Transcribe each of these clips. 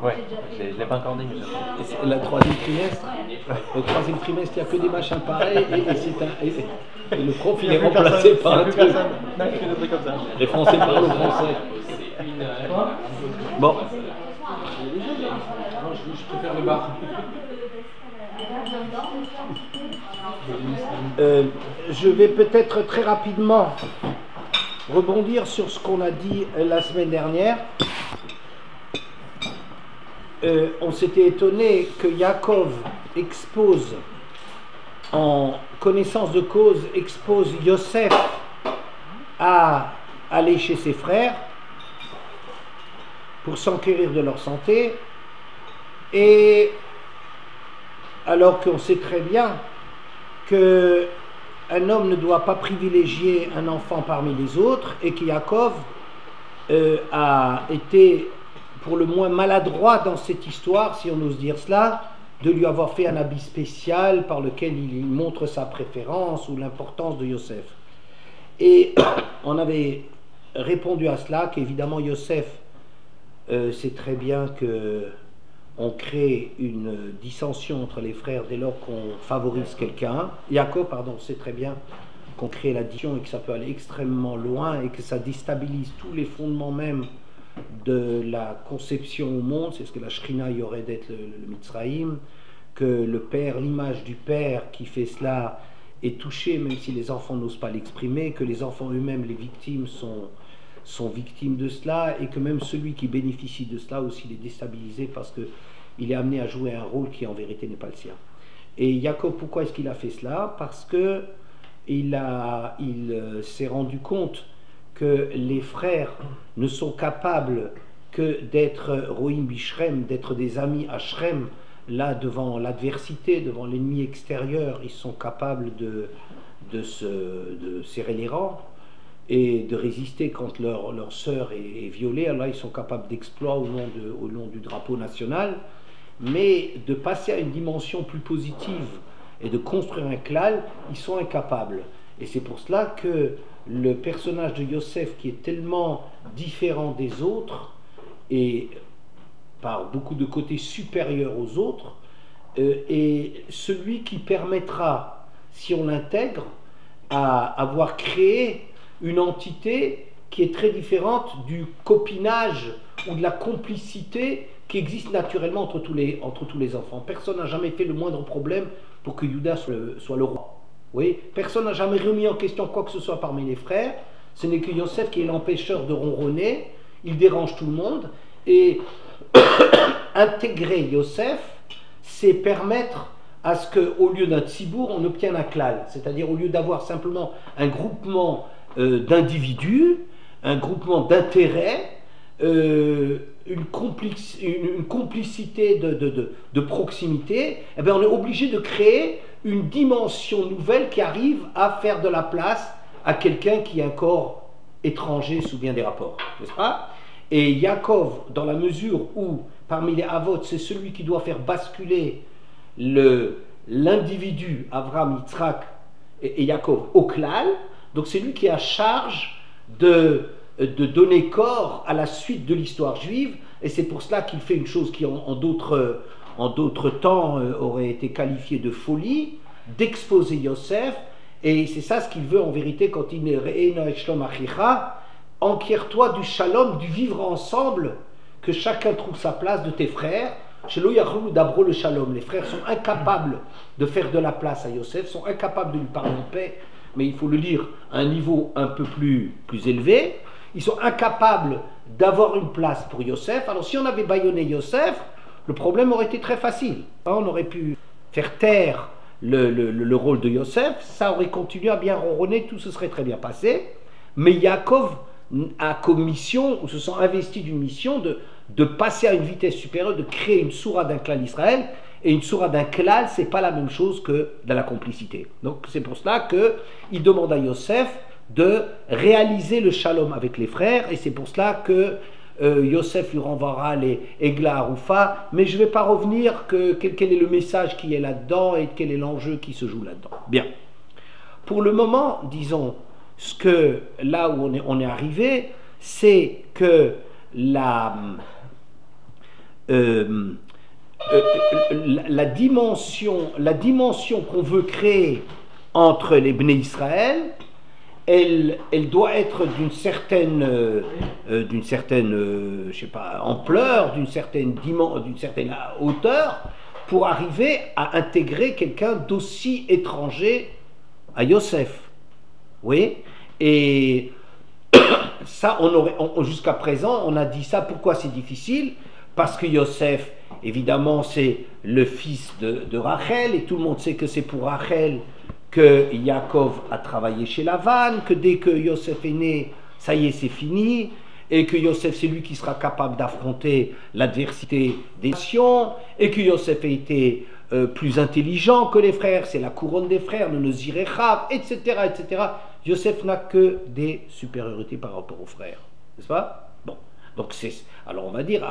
Ouais, je ne l'ai pas encore dit, mais Et le troisième trimestre, il n'y a que des machins pareils et le prof il est remplacé par un truc. Les Français parlent au français. Bon. Je préfère le bar. Je vais peut-être très rapidement rebondir sur ce qu'on a dit la semaine dernière. On s'était étonné que Yaakov expose, en connaissance de cause, expose Yosef à aller chez ses frères pour s'enquérir de leur santé, et alors qu'on sait très bien qu'un homme ne doit pas privilégier un enfant parmi les autres, et que Yaakov a été pour le moins maladroit dans cette histoire, si on ose dire cela, de lui avoir fait un habit spécial par lequel il montre sa préférence ou l'importance de Yosef. Et on avait répondu à cela qu'évidemment Yosef sait très bien qu'on crée une dissension entre les frères dès lors qu'on favorise quelqu'un. Yaakov, pardon, sait très bien qu'on crée la dissension et que ça peut aller extrêmement loin et que ça déstabilise tous les fondements même de la conception au monde. C'est ce que la Shrina y aurait d'être le Mitzraïm, que le père, l'image du père qui fait cela est touchée même si les enfants n'osent pas l'exprimer, que les enfants eux-mêmes, les victimes, sont victimes de cela, et que même celui qui bénéficie de cela aussi est déstabilisé parce qu'il est amené à jouer un rôle qui en vérité n'est pas le sien. Et Jacob, pourquoi est-ce qu'il a fait cela? Parce que il s'est rendu compte que les frères ne sont capables que d'être Roïm Bishrem, d'être des amis à Shrem. Là, devant l'adversité, devant l'ennemi extérieur, ils sont capables de serrer les rangs et de résister quand leur sœur est violée. Alors là, ils sont capables d'exploits au nom du drapeau national, mais de passer à une dimension plus positive et de construire un klal, ils sont incapables. Et c'est pour cela que le personnage de Yosef, qui est tellement différent des autres et par beaucoup de côtés supérieurs aux autres, est celui qui permettra, si on l'intègre, à avoir créé une entité qui est très différente du copinage ou de la complicité qui existe naturellement entre tous les enfants. Personne n'a jamais fait le moindre problème pour que Judas soit le roi. Oui, personne n'a jamais remis en question quoi que ce soit parmi les frères. Ce n'est que Yosef qui est l'empêcheur de ronronner. Il dérange tout le monde. Et intégrer Yosef, c'est permettre à ce qu'au lieu d'un tzibour, on obtienne un klal. C'est-à-dire au lieu d'avoir simplement un groupement d'individus, un groupement d'intérêts, une complicité de proximité, eh bien on est obligé de créer une dimension nouvelle qui arrive à faire de la place à quelqu'un qui est encore étranger sous bien des rapports, n'est-ce pas? Et Yaakov, dans la mesure où parmi les Avot, c'est celui qui doit faire basculer l'individu Avraham, Yitzhak et Yaakov au klal, donc c'est lui qui a charge de donner corps à la suite de l'histoire juive, et c'est pour cela qu'il fait une chose qui en d'autres temps aurait été qualifiée de folie, d'exposer Yosef, et c'est ça ce qu'il veut en vérité quand il est enquiert-toi du shalom, du vivre ensemble, que chacun trouve sa place de tes frères. Chez l'Oyahou d'Abro le shalom, les frères sont incapables de faire de la place à Yosef, sont incapables de lui parler en paix, mais il faut le lire à un niveau un peu plus élevé. Ils sont incapables d'avoir une place pour Yosef. Alors si on avait bâillonné Yosef, le problème aurait été très facile. On aurait pu faire taire le rôle de Yosef, ça aurait continué à bien ronronner, tout se serait très bien passé. Mais Yaakov a comme mission, ou se sent investi d'une mission de passer à une vitesse supérieure, de créer une sourate d'un clan d'Israël. Et une sourate d'un klal, c'est pas la même chose que de la complicité. Donc c'est pour cela qu'il demande à Yosef de réaliser le shalom avec les frères, et c'est pour cela que Yosef lui renverra les Egla Aroufa, mais je ne vais pas revenir quel est le message qui est là-dedans et quel est l'enjeu qui se joue là-dedans. Bien. Pour le moment, disons, là où on est arrivé, c'est que euh, la dimension qu'on veut créer entre les Bnei Israël, elle doit être d'une certaine je sais pas, ampleur, d'une certaine hauteur, pour arriver à intégrer quelqu'un d'aussi étranger à Yosef. Oui, et ça, jusqu'à présent, on a dit ça. Pourquoi c'est difficile? Parce que Yosef, évidemment, c'est le fils de Rachel, et tout le monde sait que c'est pour Rachel que Yaakov a travaillé chez Lavan, que dès que Yosef est né, ça y est, c'est fini, et que Yosef, c'est lui qui sera capable d'affronter l'adversité des nations, et que Yosef a été plus intelligent que les frères, c'est la couronne des frères, ne Zirechav, etc., etc. Yosef n'a que des supériorités par rapport aux frères, n'est-ce pas? Bon, donc alors on va dire,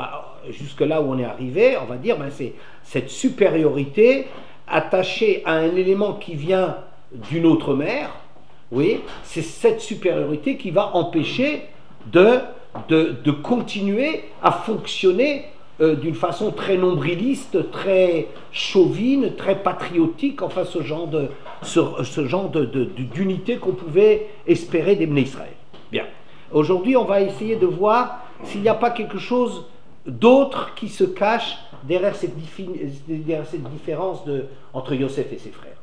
jusque là où on est arrivé, on va dire, c'est cette supériorité attachée à un élément qui vient d'une autre mère, oui, c'est cette supériorité qui va empêcher de continuer à fonctionner d'une façon très nombriliste, très chauvine, très patriotique, enfin ce genre d'unité qu'on pouvait espérer des Bnei Israël. Bien. Aujourd'hui, on va essayer de voir s'il n'y a pas quelque chose d'autre qui se cache derrière cette différence entre Yosef et ses frères.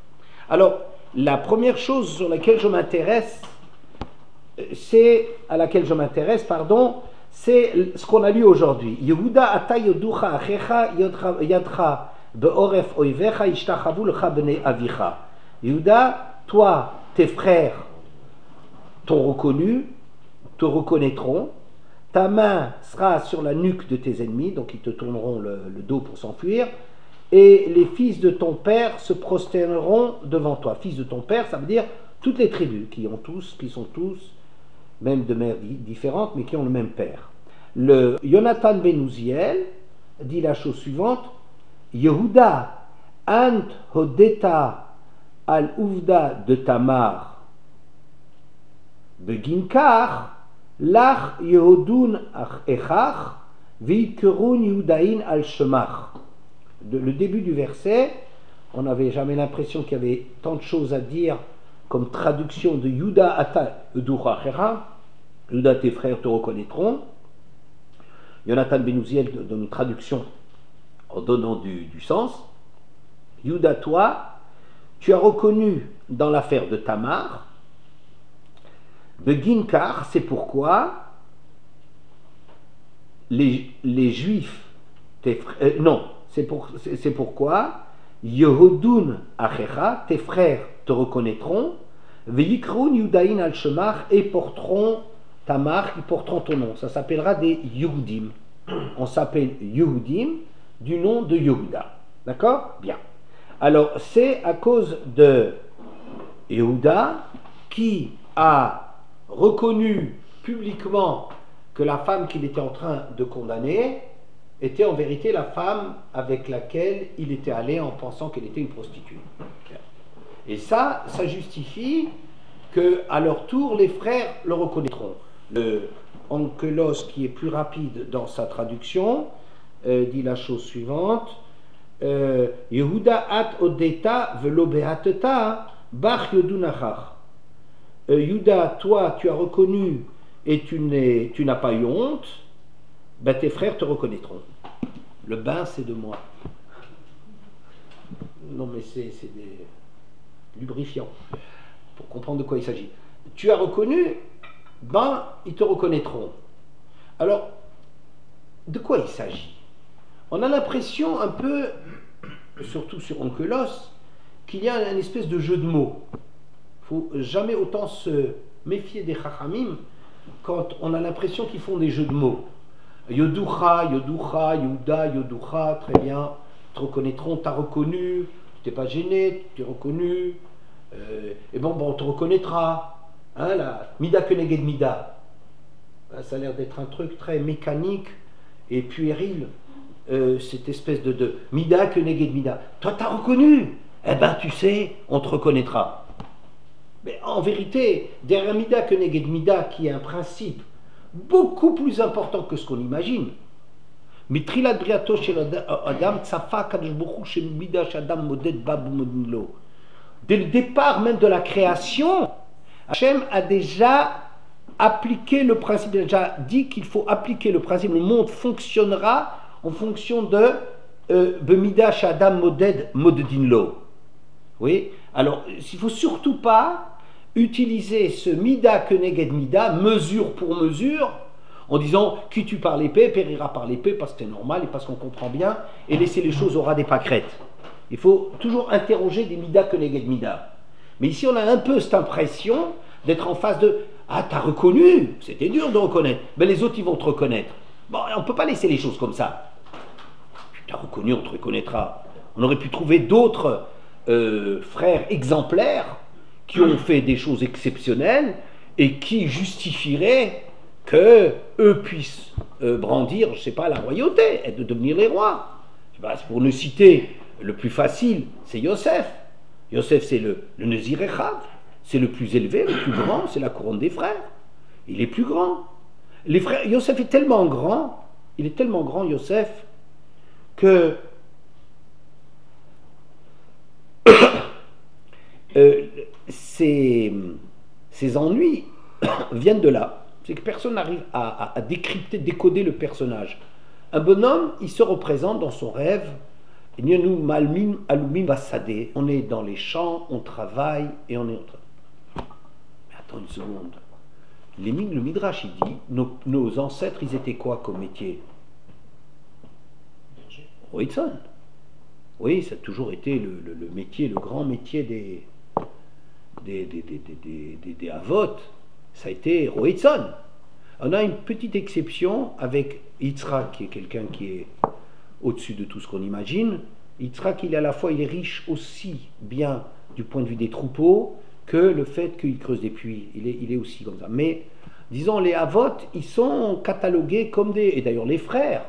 Alors, la première chose sur laquelle je m'intéresse, c'est ce qu'on a lu aujourd'hui. Yehuda ata yoducha achecha yadcha be'oref oivecha ishtachavu lecha bnei avicha. Yehuda, toi, tes frères t'ont reconnu, te reconnaîtront, ta main sera sur la nuque de tes ennemis, donc ils te tourneront le dos pour s'enfuir, et les fils de ton père se prosterneront devant toi. Fils de ton père, ça veut dire toutes les tribus qui sont tous, même de mères différentes, mais qui ont le même père. Le Yonatan ben Uziel dit la chose suivante: Yehuda, ant hodeta al uvda de Tamar, beginkar, lach Yehudun echach, veikerun Yehudain al shemach. Le début du verset, on n'avait jamais l'impression qu'il y avait tant de choses à dire comme traduction de Yuda ata Uducha Chera, Yuda tes frères te reconnaîtront. Yonatan ben Uziel donne une traduction en donnant du sens. Yuda, toi, tu as reconnu dans l'affaire de Tamar, Beginkar, c'est pourquoi les Juifs, c'est pourquoi Yehudun Achecha, tes frères te reconnaîtront, Veikroun Yudain al Shemach, et porteront ta marque, ils porteront ton nom. Ça s'appellera des Yehudim. On s'appelle Yehudim du nom de Yehuda. D'accord? Bien. Alors, c'est à cause de Yehuda qui a reconnu publiquement que la femme qu'il était en train de condamner était en vérité la femme avec laquelle il était allé en pensant qu'elle était une prostituée. Et ça justifie qu'à leur tour, les frères le reconnaîtront. Le Onkelos, qui est plus rapide dans sa traduction, dit la chose suivante: Yehuda at odeta velo behateta bach yodunachach. Yehuda, toi, tu as reconnu et tu n'as pas eu honte, ben tes frères te reconnaîtront. Le bain, c'est de moi. Non, mais c'est des lubrifiants, pour comprendre de quoi il s'agit. Tu as reconnu, ben, ils te reconnaîtront. Alors, de quoi il s'agit? On a l'impression un peu, surtout sur Onkelos, qu'il y a une espèce de jeu de mots. Il ne faut jamais autant se méfier des Chachamim quand on a l'impression qu'ils font des jeux de mots. Yoducha, Yoducha, Yuda, Yoducha, très bien, te reconnaîtront, t'as reconnu, tu t'es pas gêné, tu t'es reconnu, et bon, on te reconnaîtra. Hein, la Mida Keneged Mida. Ça a l'air d'être un truc très mécanique et puéril, cette espèce de Mida Keneged Mida. Toi, t'as reconnu, eh ben, tu sais, on te reconnaîtra. Mais en vérité, derrière Mida Keneged Mida, qui est un principe beaucoup plus important que ce qu'on imagine, מתחילת בריאתו של אדם צפה הקדוש ברוך הוא שמידה שאדם מודד בה ומודד לו. Dès le départ même de la création, Hachem a déjà appliqué le principe, il a déjà dit qu'il faut appliquer le principe, le monde fonctionnera en fonction de Bemida Shadam Moded Modedinlo. Oui, alors il ne faut surtout pas utiliser ce Mida Keneged Mida, mesure pour mesure, en disant qui tue par l'épée périra par l'épée parce que c'est normal et parce qu'on comprend bien, et laisser les choses au ras des pâquerettes. Il faut toujours interroger des Mida Keneged Mida. Mais ici on a un peu cette impression d'être en face de ah, t'as reconnu, c'était dur de reconnaître, mais les autres ils vont te reconnaître. Bon, on ne peut pas laisser les choses comme ça. T'as reconnu, on te reconnaîtra. On aurait pu trouver d'autres frères exemplaires qui ont fait des choses exceptionnelles et qui justifieraient que eux puissent brandir, je ne sais pas, la royauté et de devenir les rois. Pour ne citer le plus facile, c'est Yosef. Yosef, c'est le Nezir Echav, c'est le plus élevé, le plus grand, c'est la couronne des frères. Il est plus grand. Les frères, Yosef est tellement grand, il est tellement grand, Yosef, que ces ennuis viennent de là. C'est que personne n'arrive à décrypter, décoder le personnage. Un bonhomme, il se représente dans son rêve. On est dans les champs, on travaille et on est en train. Mais attends une seconde. Le Midrash, il dit nos ancêtres, ils étaient quoi comme métier? Roïtson. Oui, ça a toujours été le métier, le grand métier des Avot. Ça a été Roïtson. On a une petite exception avec Yitzhak, qui est quelqu'un qui est au-dessus de tout ce qu'on imagine. Yitzhak, il est à la fois, il est riche aussi bien du point de vue des troupeaux que le fait qu'il creuse des puits. Il est aussi comme ça. Mais, disons, les Avot, ils sont catalogués comme des... Et d'ailleurs, les frères.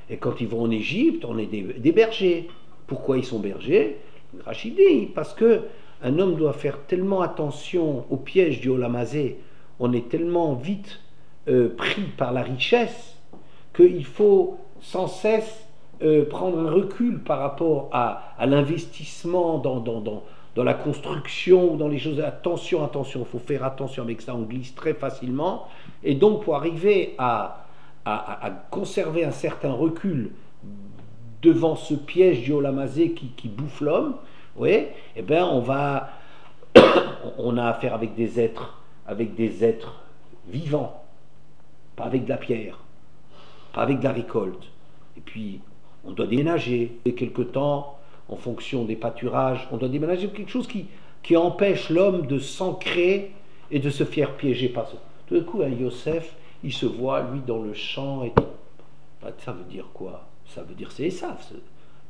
Et quand ils vont en Égypte, on est des bergers. Pourquoi ils sont bergers? Rachid dit, parce que un homme doit faire tellement attention au piège du Olamazé, on est tellement vite pris par la richesse qu'il faut sans cesse prendre un recul par rapport à l'investissement dans la construction, dans les choses. Attention, il faut faire attention avec ça, on glisse très facilement. Et donc pour arriver à conserver un certain recul devant ce piège du Olamazé qui bouffe l'homme, oui, eh bien on a affaire avec des êtres vivants, pas avec de la pierre, pas avec de la récolte. Et puis on doit déménager et quelque temps en fonction des pâturages, on doit déménager quelque chose qui empêche l'homme de s'ancrer et de se faire piéger par ça. Tout d'un coup, un Yosef, il se voit lui dans le champ et ça veut dire quoi? Ça veut dire c'est Esav.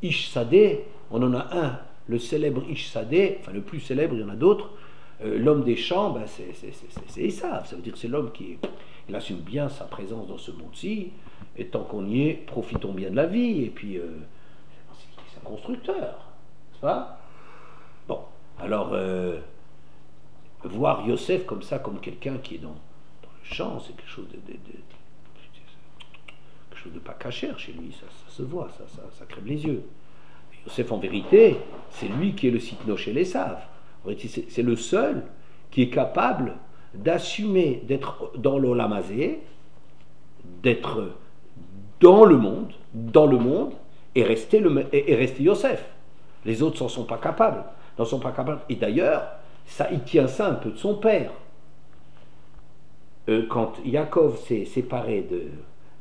Ish Sadeh, on en a un, le célèbre Ish Sadeh, enfin le plus célèbre, il y en a d'autres. L'homme des champs, ben c'est Esav. Ça veut dire que c'est l'homme il assume bien sa présence dans ce monde-ci. Et tant qu'on y est, profitons bien de la vie. Et puis, c'est un constructeur, n'est-ce pas? Bon, alors, voir Yosef comme ça, comme quelqu'un qui est dans le champ, c'est quelque chose de pas cachère chez lui, ça se voit, ça crève les yeux. Yosef, en vérité, c'est lui qui est le sitno chez les saves. C'est le seul qui est capable d'assumer d'être dans l'Olamazé, d'être dans le monde, et rester Yosef. Les autres n'en sont pas capables. Et d'ailleurs, il tient ça un peu de son père. Quand Yaakov s'est séparé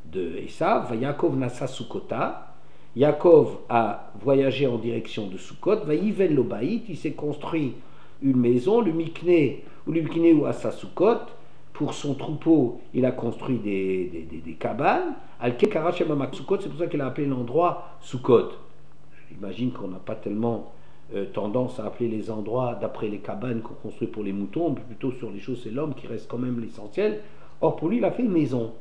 de Esav, Yaakov nasa Sukkota, Yaakov a voyagé en direction de Sukkot, Vayivel lo Baït, il s'est construit une maison, le Mikné ou Asa Sukkot, pour son troupeau, il a construit des cabanes, Al-Ke Karachem Amak Sukkot, c'est pour ça qu'il a appelé l'endroit Sukkot. J'imagine qu'on n'a pas tellement tendance à appeler les endroits d'après les cabanes qu'on construit pour les moutons, mais plutôt sur les choses, c'est l'homme qui reste quand même l'essentiel. Or, pour lui, il a fait une maison.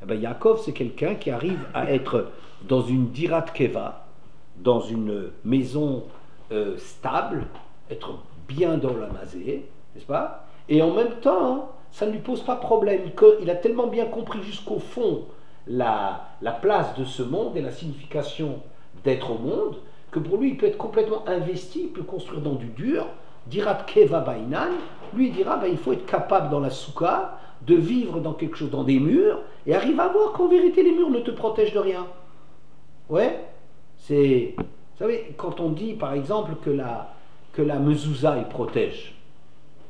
Eh bien, Yaakov, c'est quelqu'un qui arrive à être dans une dirat keva, dans une maison stable, être bien dans la mazé, n'est-ce pas? Et en même temps, ça ne lui pose pas problème. Il a tellement bien compris jusqu'au fond la place de ce monde et la signification d'être au monde, que pour lui, il peut être complètement investi, il peut construire dans du dur, dira Keva Bainan, lui il dira, il faut être capable dans la soukha de vivre dans quelque chose, dans des murs, et arrive à voir qu'en vérité, les murs ne te protègent de rien. Ouais, c'est... Vous savez, quand on dit, par exemple, que la mezouza, il protège,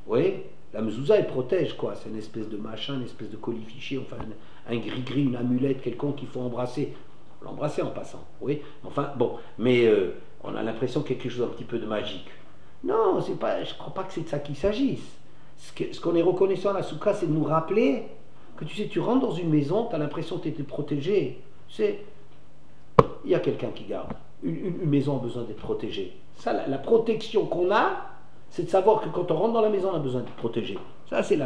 oui, la mezouza, elle protège, quoi. C'est une espèce de machin, une espèce de colifiché, enfin, un gris-gris, une amulette quelconque qu'il faut embrasser. L'embrasser en passant, oui. Enfin, bon, mais on a l'impression qu'il y a quelque chose un petit peu de magique. Non, c'est pas, je ne crois pas que c'est de ça qu'il s'agisse. Ce qu'on est reconnaissant à la soukha, c'est de nous rappeler que tu sais, tu rentres dans une maison, tu as l'impression que tu étais protégé. Tu sais, il y a quelqu'un qui garde. Une maison a besoin d'être protégée. Ça, la protection qu'on a, c'est de savoir que quand on rentre dans la maison, on a besoin d'être protégé. Ça, c'est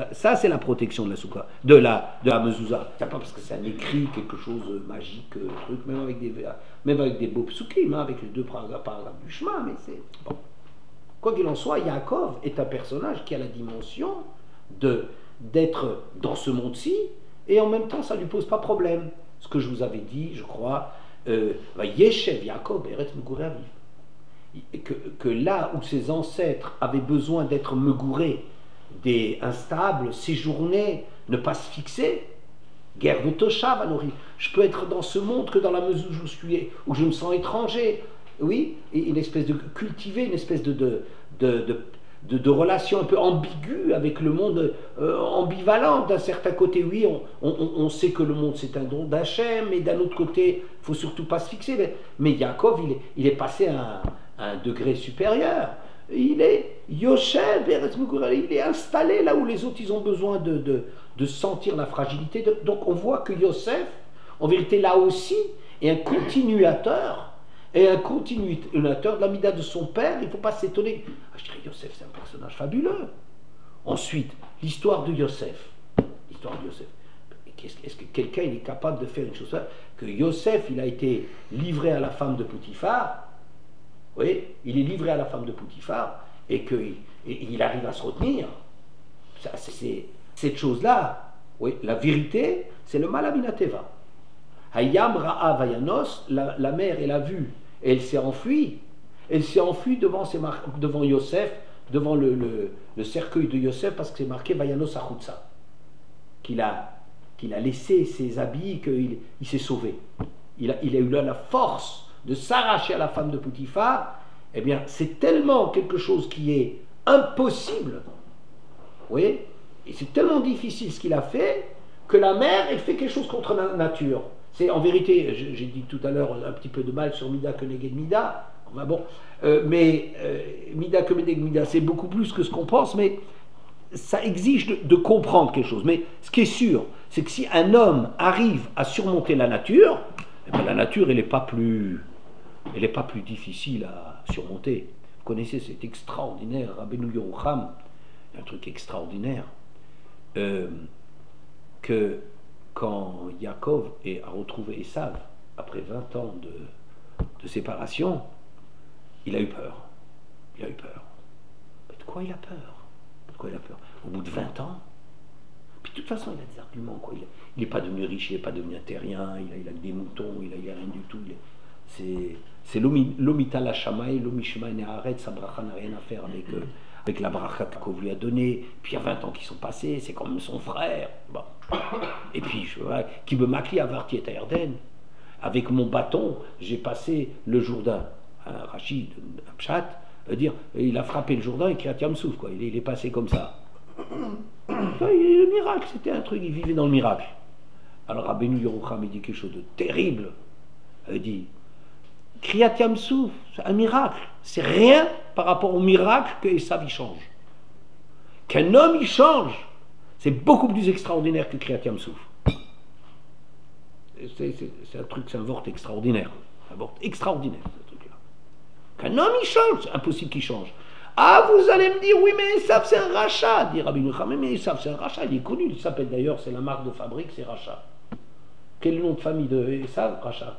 la protection de la soukha, de la mezouza. C'est pas parce que c'est un écrit, quelque chose de magique, truc, même avec des beaux psukim, hein, avec les deux paragraphes du chemin, mais c'est bon. Quoi qu'il en soit, Yaakov est un personnage qui a la dimension d'être dans ce monde-ci, et en même temps, ça ne lui pose pas problème. Ce que je vous avais dit, je crois, Yeshev Yaakov Eretz Megouré Aviv. Que là où ses ancêtres avaient besoin d'être megourés, des instables, séjourner, ne pas se fixer, guerre de Toshav, Anori. Je peux être dans ce monde que dans la mesure où je me sens étranger. Oui, et une espèce de cultiver, une espèce de relation un peu ambiguë avec le monde, ambivalent. D'un certain côté, oui, on sait que le monde c'est un don d'Hachem, mais d'un autre côté, il ne faut surtout pas se fixer. Mais Yaakov, il est passé à un degré supérieur. Il est Yoshev, il est installé là où les autres ils ont besoin de sentir la fragilité. Donc on voit que Yosef, en vérité là aussi, est un continuateur. Et un continuateur de la mida de son père. Il ne faut pas s'étonner. Je dirais Yosef, c'est un personnage fabuleux. Ensuite, l'histoire de Yosef. Est-ce que quelqu'un est capable de faire une chose que Yosef, il a été livré à la femme de Potiphar. Oui, il est livré à la femme de Potiphar et qu'il arrive à se retenir. Cette chose-là, oui, la vérité, c'est le malaminateva. Hayam Ra'a Vayanos, la mère, elle a vu, et elle s'est enfuie. Elle s'est enfuie devant Yosef, devant le cercueil de Yosef, parce que c'est marqué Vayanos Achutza, qu'il a laissé ses habits, qu'il s'est sauvé. Il a eu là la force de s'arracher à la femme de Potiphar. Eh bien, c'est tellement quelque chose qui est impossible, oui, et c'est tellement difficile ce qu'il a fait, que la mère, elle fait quelque chose contre la nature. C'est en vérité, j'ai dit tout à l'heure un petit peu de mal sur Mida Keneged Mida, enfin bon, mais Mida Keneged Mida, c'est beaucoup plus que ce qu'on pense, mais ça exige de comprendre quelque chose. Mais ce qui est sûr, c'est que si un homme arrive à surmonter la nature, eh bien, la nature, elle n'est pas plus difficile à surmonter. Vous connaissez, c'est extraordinaire, Rabbeinu Yerucham, un truc extraordinaire, que quand Yaakov a retrouvé Esav, après 20 ans de séparation, il a eu peur. Mais de quoi il a peur? Au bout de 20 ans, puis de toute façon, il a des arguments, quoi. Il n'est pas devenu riche, il n'est pas devenu un terrien, il a des moutons, il n'a rien du tout. C'est l'omita la shamaï, l'omishma ne'aret, sa bracha n'a rien à faire avec la bracha qu'on lui a donnée. Puis il y a 20 ans qui sont passés, c'est quand même son frère. Bon. Et puis, qui me makli avarti et Erden. Avec mon bâton, j'ai passé le Jourdain. Rachid, un pshat, veut dire, il a frappé le Jourdain et Kiryat Yamsouf, quoi. Il est passé comme ça. Le miracle, c'était un truc, il vivait dans le miracle. Alors Rabbeinu Yerucham, il dit quelque chose de terrible. Il dit, Kiryat Yamsouf, c'est un miracle. C'est rien par rapport au miracle que Esav il change. Qu'un homme il change, c'est beaucoup plus extraordinaire que Kiryat Yamsouf. C'est un truc, c'est un vort extraordinaire. Un vort extraordinaire, ce truc-là. Qu'un homme il change, c'est impossible qu'il change. Ah, vous allez me dire, oui, mais Esav c'est un rachat, dit Rabbi Yerucham. Mais Esav c'est un rachat, il est connu, il s'appelle d'ailleurs, c'est la marque de fabrique, c'est rachat. Quel est le nom de famille de Esav? Rachat.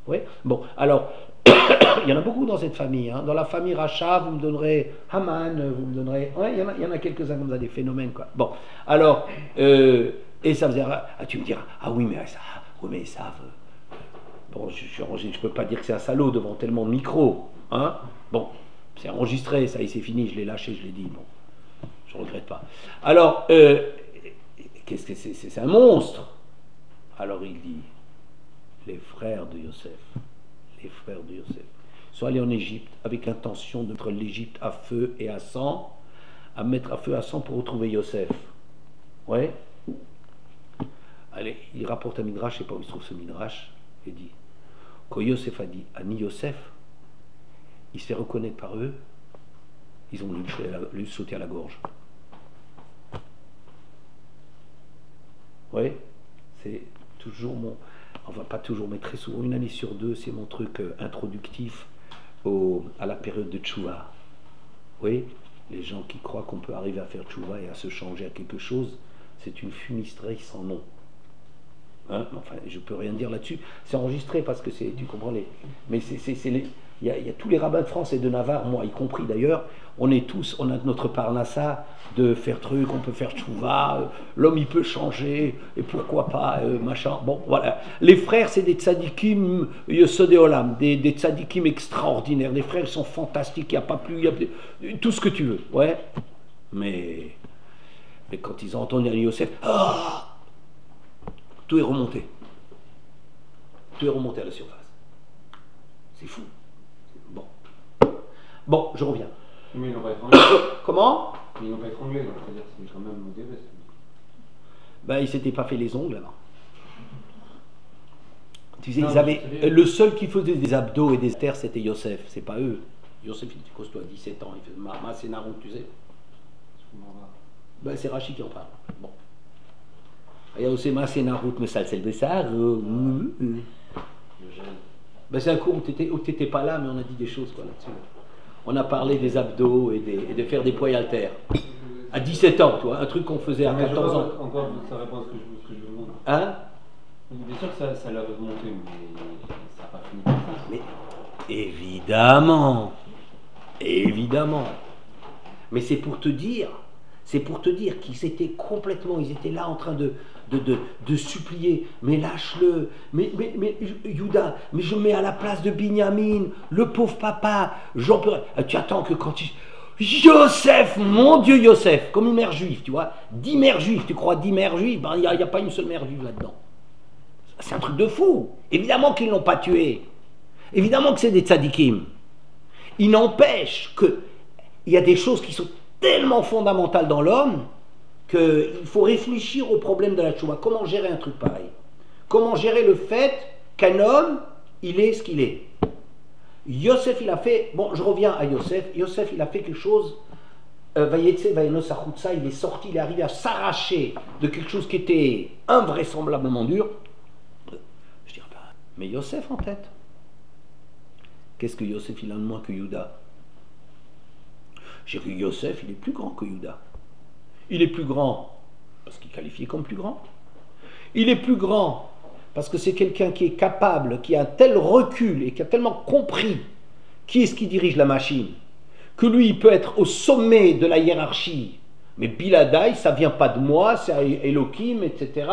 Oui. Bon, alors, il y en a beaucoup dans cette famille. Hein. Dans la famille Rachat, vous me donnerez Haman, vous me donnerez. Ouais, il y en a quelques-uns comme ça, des phénomènes, quoi. Bon, alors, Esav, tu me diras, ah oui, mais Oui, mais ils savent. Bon, je ne peux pas dire que c'est un salaud devant tellement de micros. Hein? Bon, c'est enregistré, ça y est, c'est fini, je l'ai lâché, je l'ai dit. Bon, je ne regrette pas. Alors, qu'est-ce que c'est un monstre. Alors il dit, les frères de Yosef sont allés en Égypte avec l'intention de mettre l'Égypte à feu et à sang, à mettre à feu et à sang pour retrouver Yosef. Ouais. Allez, il rapporte un midrash, je ne sais pas où il se trouve ce midrash, et dit, quand Yosef a dit Ani Yosef, il se fait reconnaître par eux, ils ont voulu lui sauter à la gorge. Oui, c'est toujours mon, enfin pas toujours, mais très souvent, une année sur deux, c'est mon truc introductif à la période de Tchouva. Oui, les gens qui croient qu'on peut arriver à faire Tchouva et à se changer à quelque chose, c'est une fumisterie sans nom. Hein, enfin, je peux rien dire là-dessus. C'est enregistré parce que c'est, tu comprends les. Mais il y a tous les rabbins de France et de Navarre, moi y compris d'ailleurs. On a notre parnassa de faire truc, on peut faire tchouva, l'homme il peut changer, et pourquoi pas, machin. Bon, voilà. Les frères, c'est des tzadikim yosodé olam, des tzadikim extraordinaires. Les frères, ils sont fantastiques, il n'y a pas plus, il y a tout ce que tu veux, ouais. Mais quand ils ont entendu Yosef, tout est remonté. Tout est remonté à la surface. C'est fou. Bon, je reviens. Mais ils n'ont pas étranglé. Comment? Ils n'ont pas étranglé, donc c'est-à-dire que c'est quand même modéré. Ben, ils s'étaient pas fait les ongles alors. Tu sais, Non, ils avaient. Le seul qui faisait des abdos et des terres, c'était Yosef. C'est pas eux. Yosef, il était costaud à 17 ans. Il faisait Masénarout, tu sais. Ben, c'est Rachid qui en parle. Bon. Il y a aussi Masénarout, mais ça, c'est le dessert. Ben, c'est un cours où tu n'étais pas là, mais on a dit des choses quoi là-dessus. On a parlé des abdos et de faire des poids haltères. À 17 ans, toi, un truc qu'on faisait à 14 ans. Encore, ça répond à ce que je vous demande. Hein? Bien sûr que ça l'a remonté, mais ça n'a pas fini comme ça. Mais évidemment, évidemment. Mais c'est pour te dire qu'ils étaient complètement, ils étaient là en train de supplier, mais lâche-le, mais Youda, mais je mets à la place de Binyamin, le pauvre papa, j'en peux. Tu attends que quand il. Yosef, mon Dieu Yosef, comme une mère juive, tu vois, 10 mères juives, tu crois 10 mères juives, ben, il n'y a pas une seule mère juive là-dedans. C'est un truc de fou. Évidemment qu'ils ne l'ont pas tué. Évidemment que c'est des tzadikim. Il n'empêche qu'il y a des choses qui sont tellement fondamentales dans l'homme qu'il faut réfléchir au problème de la tchouva. Comment gérer un truc pareil? Comment gérer le fait qu'un homme, il est ce qu'il est? Yosef, il a fait... Bon, je reviens à Yosef. Yosef, il a fait quelque chose... Vayetse, Vayenos Achutza, il est sorti, il est arrivé à s'arracher de quelque chose qui était invraisemblablement dur. Je dirais, mais Yosef en tête. Qu'est-ce que Yosef, il a de moins que Yuda? J'ai dit, Yosef, il est plus grand que Yuda. Il est plus grand parce qu'il est qualifié comme plus grand. Il est plus grand parce que c'est quelqu'un qui est capable, qui a un tel recul et qui a tellement compris qui est-ce qui dirige la machine, que lui, il peut être au sommet de la hiérarchie. Mais Biladai, ça vient pas de moi, c'est Elohim, etc.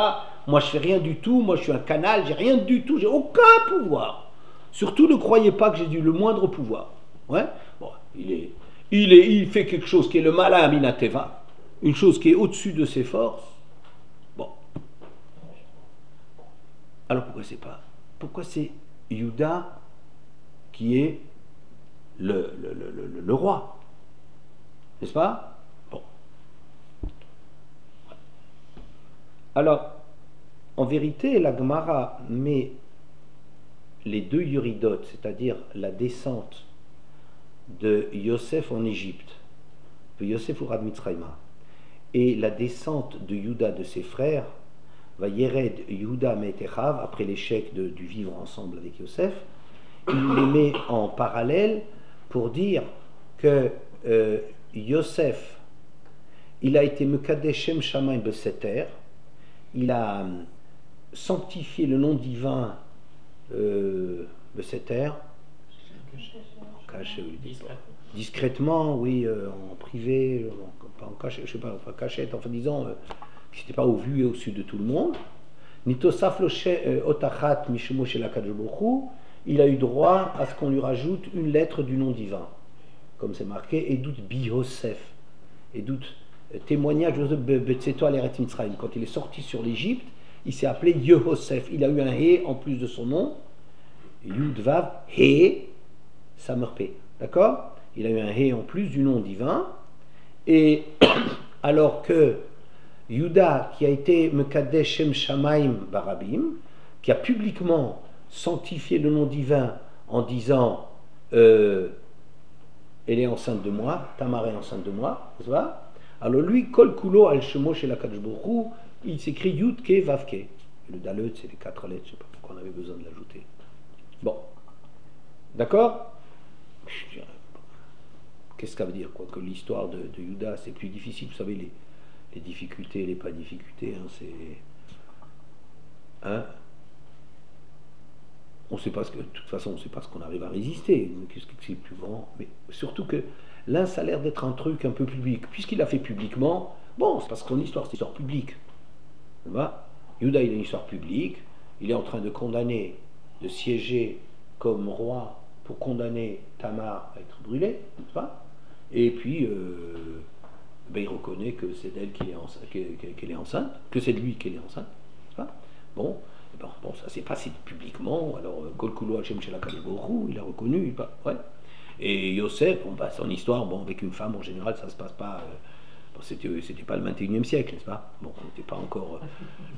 Moi, je fais rien du tout, moi, je suis un canal, j'ai rien du tout, j'ai aucun pouvoir. Surtout, ne croyez pas que j'ai le moindre pouvoir. Ouais? Bon, il fait quelque chose qui est le malin à Minateva, une chose qui est au-dessus de ses forces. Bon. Alors pourquoi c'est Yuda qui est le roi? N'est-ce pas? Bon. Alors, en vérité, la Gemara met les deux Yuridot, c'est-à-dire la descente de Yosef en Égypte, de Yosef Urad Mitzrayma, et la descente de Yuda de ses frères, va Yered Yuda Metechav, après l'échec du vivre ensemble avec Yosef, il les met en parallèle pour dire que Yosef, il a été Mekadeshem Shamayim Beseter, il a sanctifié le nom divin Beseter, discrètement, oui, en privé, pas en cachette, je sais pas, enfin cachette, enfin disant que c'était pas au vu et au su de tout le monde, Nitosaf lo otachat mishmo shel HaKadosh Baruch Hu, il a eu droit à ce qu'on lui rajoute une lettre du nom divin. Comme c'est marqué, Edut bi Yosef. Edut, témoignage de Betseto al-Eret Mitzrayim. Quand il est sorti sur l'Égypte, il s'est appelé Yehosef. Il a eu un He en plus de son nom. Yud Vav He Samerpe. D'accord? Il a eu un He en plus du nom divin. Et alors que Yuda, qui a été Mekadesh Shem Shamaim Barabim, qui a publiquement sanctifié le nom divin en disant elle est enceinte de moi, Tamar est enceinte de moi, n'est-ce pas? Alors lui, Kol Kulo al Shemo Shel HaKadosh Baruch Hu, il s'écrit Yud Ke Vav Ke. Et le Dalet, c'est les 4 lettres, je ne sais pas pourquoi on avait besoin de l'ajouter. Bon, d'accord? Qu'est-ce que ça veut dire quoi? Que l'histoire de Yuda, c'est plus difficile, vous savez, les difficultés, les pas difficultés, hein, c'est... Hein? On ne sait pas ce que, de toute façon, on ne sait pas ce qu'on arrive à résister. Qu'est-ce que c'est plus grand? Mais surtout que là, ça a l'air d'être un truc un peu public. Puisqu'il l'a fait publiquement, bon, c'est parce que son histoire, c'est une histoire publique. Yuda, il a une histoire publique. Il est en train de condamner, de siéger comme roi pour condamner Tamar à être brûlée, n'est-ce pas? Et puis, il reconnaît que c'est d'elle qu'elle est enceinte, que c'est de lui qu'elle est enceinte, n'est-ce pas? Bon. Bon, ça s'est passé publiquement. Alors, Kol Kulo Hashem Shel HaKadosh Baruch Hu, il a reconnu. Ouais. Et Yosef, bon, son histoire, bon, avec une femme en général, ça se passe pas. Bon, c'était pas le 21e siècle, n'est-ce pas? Bon, on n'était pas encore.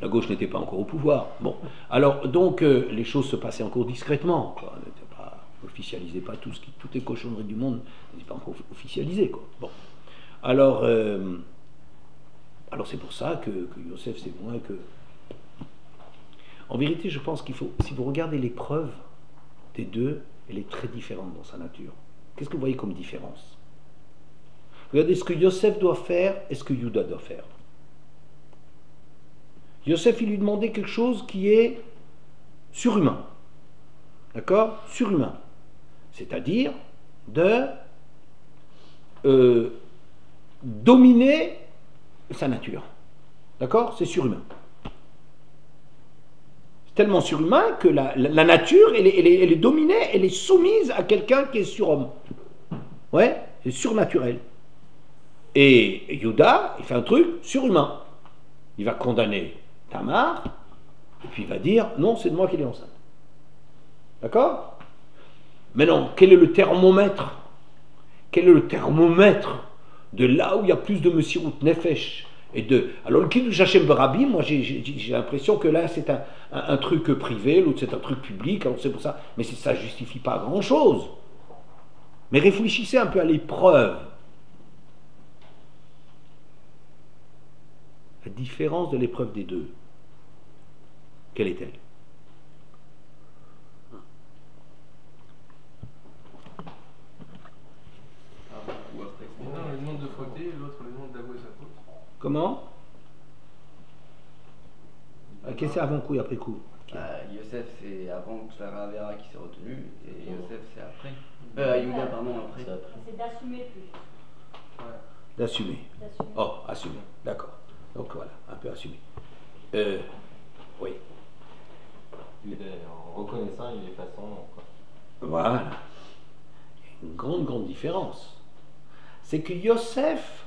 La gauche n'était pas encore au pouvoir. Bon, alors donc les choses se passaient encore discrètement. Quoi. On n'officialisait pas toutes les cochonneries du monde, n'étaient pas encore officialisées. Quoi. Bon, alors c'est pour ça que Yosef, c'est moins que. En vérité, je pense qu'il faut, si vous regardez l'épreuve des deux, elle est très différente dans sa nature. Qu'est-ce que vous voyez comme différence? Regardez ce que Yosef doit faire et ce que Yuda doit faire. Yosef, il lui demandait quelque chose qui est surhumain. D'accord? Surhumain. C'est-à-dire de dominer sa nature. D'accord? C'est surhumain. Tellement surhumain que la nature, elle est dominée, elle est soumise à quelqu'un qui est surhomme. Ouais, c'est surnaturel. Et Yuda, il fait un truc surhumain. Il va condamner Tamar, et puis il va dire, non, c'est de moi qu'elle est enceinte. D'accord? Maintenant, quel est le thermomètre? Quel est le thermomètre de là où il y a plus de Messirut Nefesh? Alors le Kiddush Hashem Barabim, moi j'ai l'impression que là c'est un truc privé, l'autre c'est un truc public, alors c'est pour ça, mais ça ne justifie pas grand chose. Mais réfléchissez un peu à l'épreuve. La différence de l'épreuve des deux, quelle est-elle? L'un lui demande de frotter, l'autre lui demande d'avouer sa faute. Comment? Qu'est-ce que c'est avant coup et après coup? Yosef, c'est avant Clara Vera qui s'est retenue, et Yosef, c'est après. Yuda, pardon, après. C'est d'assumer plus. Ouais. D'assumer. Oh, assumer, d'accord. Donc voilà, un peu assumer. Oui. Il est en reconnaissant, il est façon. Voilà. Il y a une grande différence. C'est que Yosef,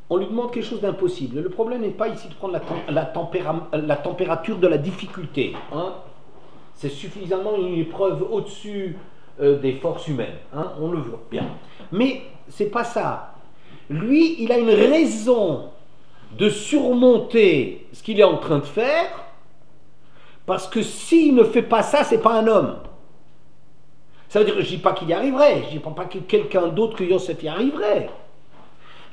on lui demande quelque chose d'impossible. Le problème n'est pas ici de prendre la température de la difficulté. Hein. C'est suffisamment une épreuve au-dessus des forces humaines. Hein. On le voit bien. Mais c'est pas ça. Lui, il a une raison de surmonter ce qu'il est en train de faire, parce que s'il ne fait pas ça, c'est pas un homme. Ça veut dire que je ne dis pas qu'il y arriverait, je ne dis pas que quelqu'un d'autre que Yosef y arriverait.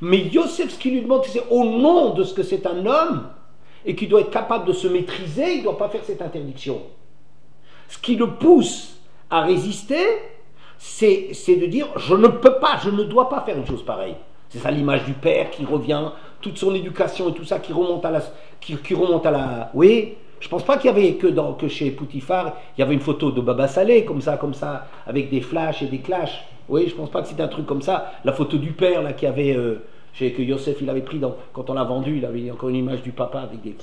Mais Yosef, ce qu'il lui demande, c'est au nom de ce que c'est un homme, et qu'il doit être capable de se maîtriser, il ne doit pas faire cette interdiction. Ce qui le pousse à résister, c'est de dire, je ne peux pas, je ne dois pas faire une chose pareille. C'est ça l'image du père qui revient, toute son éducation et tout ça qui remonte à la... Oui, je ne pense pas qu'il y avait que chez Poutifar, il y avait une photo de Baba Salé, comme ça, avec des flashs et des clashs. Oui, je ne pense pas que c'était un truc comme ça. La photo du père, là, qui avait... que Yosef, il avait pris, quand on l'a vendu, il avait encore une image du papa avec des...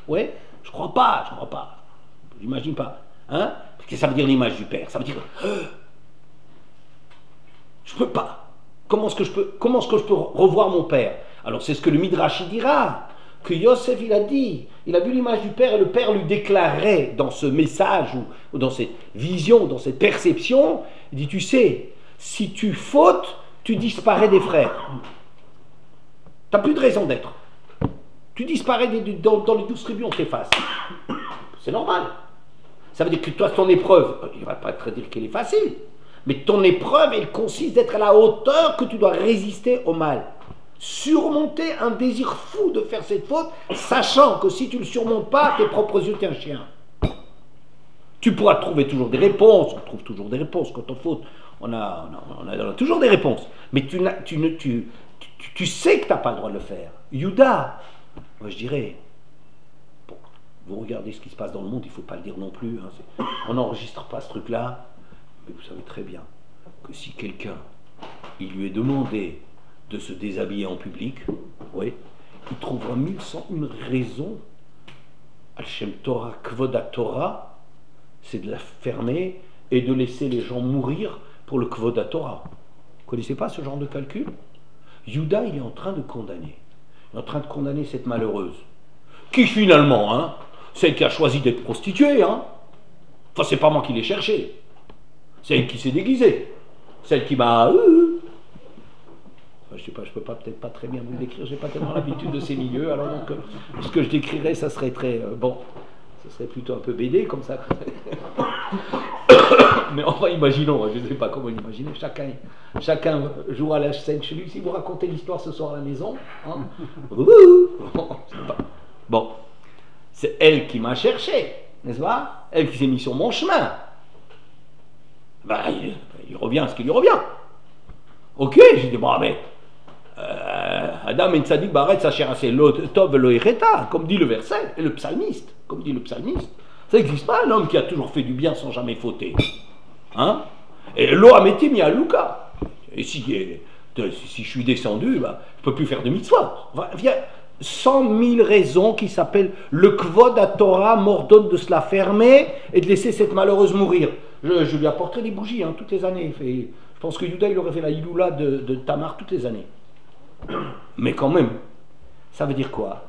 Oui, Je crois pas, je crois pas. J'imagine pas. Hein? Parce que ça veut dire l'image du Père. Ça veut dire, je peux pas. Comment est-ce que je peux revoir mon Père? Alors c'est ce que le Midrash dira, que Yosef il a dit. Il a vu l'image du Père et le Père lui déclarait dans ce message ou dans cette vision, dans cette perception, il dit, tu sais, si tu fautes, tu disparais des frères. Tu n'as plus de raison d'être. Tu disparais dans les 12 tribus, on t'efface. C'est normal. Ça veut dire que toi, ton épreuve, il ne va pas te dire qu'elle est facile, mais ton épreuve, elle consiste d'être à la hauteur que tu dois résister au mal. Surmonter un désir fou de faire cette faute, sachant que si tu ne le surmontes pas, tes propres yeux, t'es un chien. Tu pourras trouver toujours des réponses, on trouve toujours des réponses quand on faute, on a toujours des réponses, mais tu sais que tu n'as pas le droit de le faire. Yuda, moi je dirais, bon, vous regardez ce qui se passe dans le monde, il ne faut pas le dire non plus, hein, on n'enregistre pas ce truc-là, mais vous savez très bien que si quelqu'un, il lui est demandé de se déshabiller en public, oui, il trouvera 1101 raisons. Al-Shem Torah, Kvoda Torah, c'est de la fermer et de laisser les gens mourir pour le Kvoda Torah. Vous ne connaissez pas ce genre de calcul? Yuda, il est en train de condamner. Il est en train de condamner cette malheureuse. Qui finalement, hein, celle qui a choisi d'être prostituée, hein. Enfin, c'est pas moi qui l'ai cherchée. C'est elle qui s'est déguisée. Celle qui m'a... je sais pas, je peux peut-être pas très bien vous le décrire, j'ai pas tellement l'habitude de ces milieux, alors donc ce que je décrirais, ça serait très bon, ça serait plutôt un peu BD comme ça. Mais enfin, imaginons, je ne sais pas comment imaginer, chacun jouera à la scène chez lui. Si vous racontez l'histoire ce soir à la maison, hein, bon, c'est elle qui m'a cherché, n'est-ce pas? Elle qui s'est mise sur mon chemin. Ben, il revient à ce qui lui revient. Ok, j'ai dit, bon, mais Adam en Tzadik Baret Sacherase Lo Tov Lo Echeta, comme dit le verset, et le psalmiste, comme dit le psalmiste. Ça n'existe pas un homme qui a toujours fait du bien sans jamais fauter. Hein? Et Lo Ametim Yaluka. Et si je suis descendu, bah, je ne peux plus faire de mitzvot. Enfin, il y a 100 000 raisons qui s'appellent le Kvod à Torah m'ordonne de se la fermer et de laisser cette malheureuse mourir. Je lui apporterai des bougies hein, toutes les années. Je pense que Yuda il aurait fait la Iloula de Tamar toutes les années. Mais quand même, ça veut dire quoi?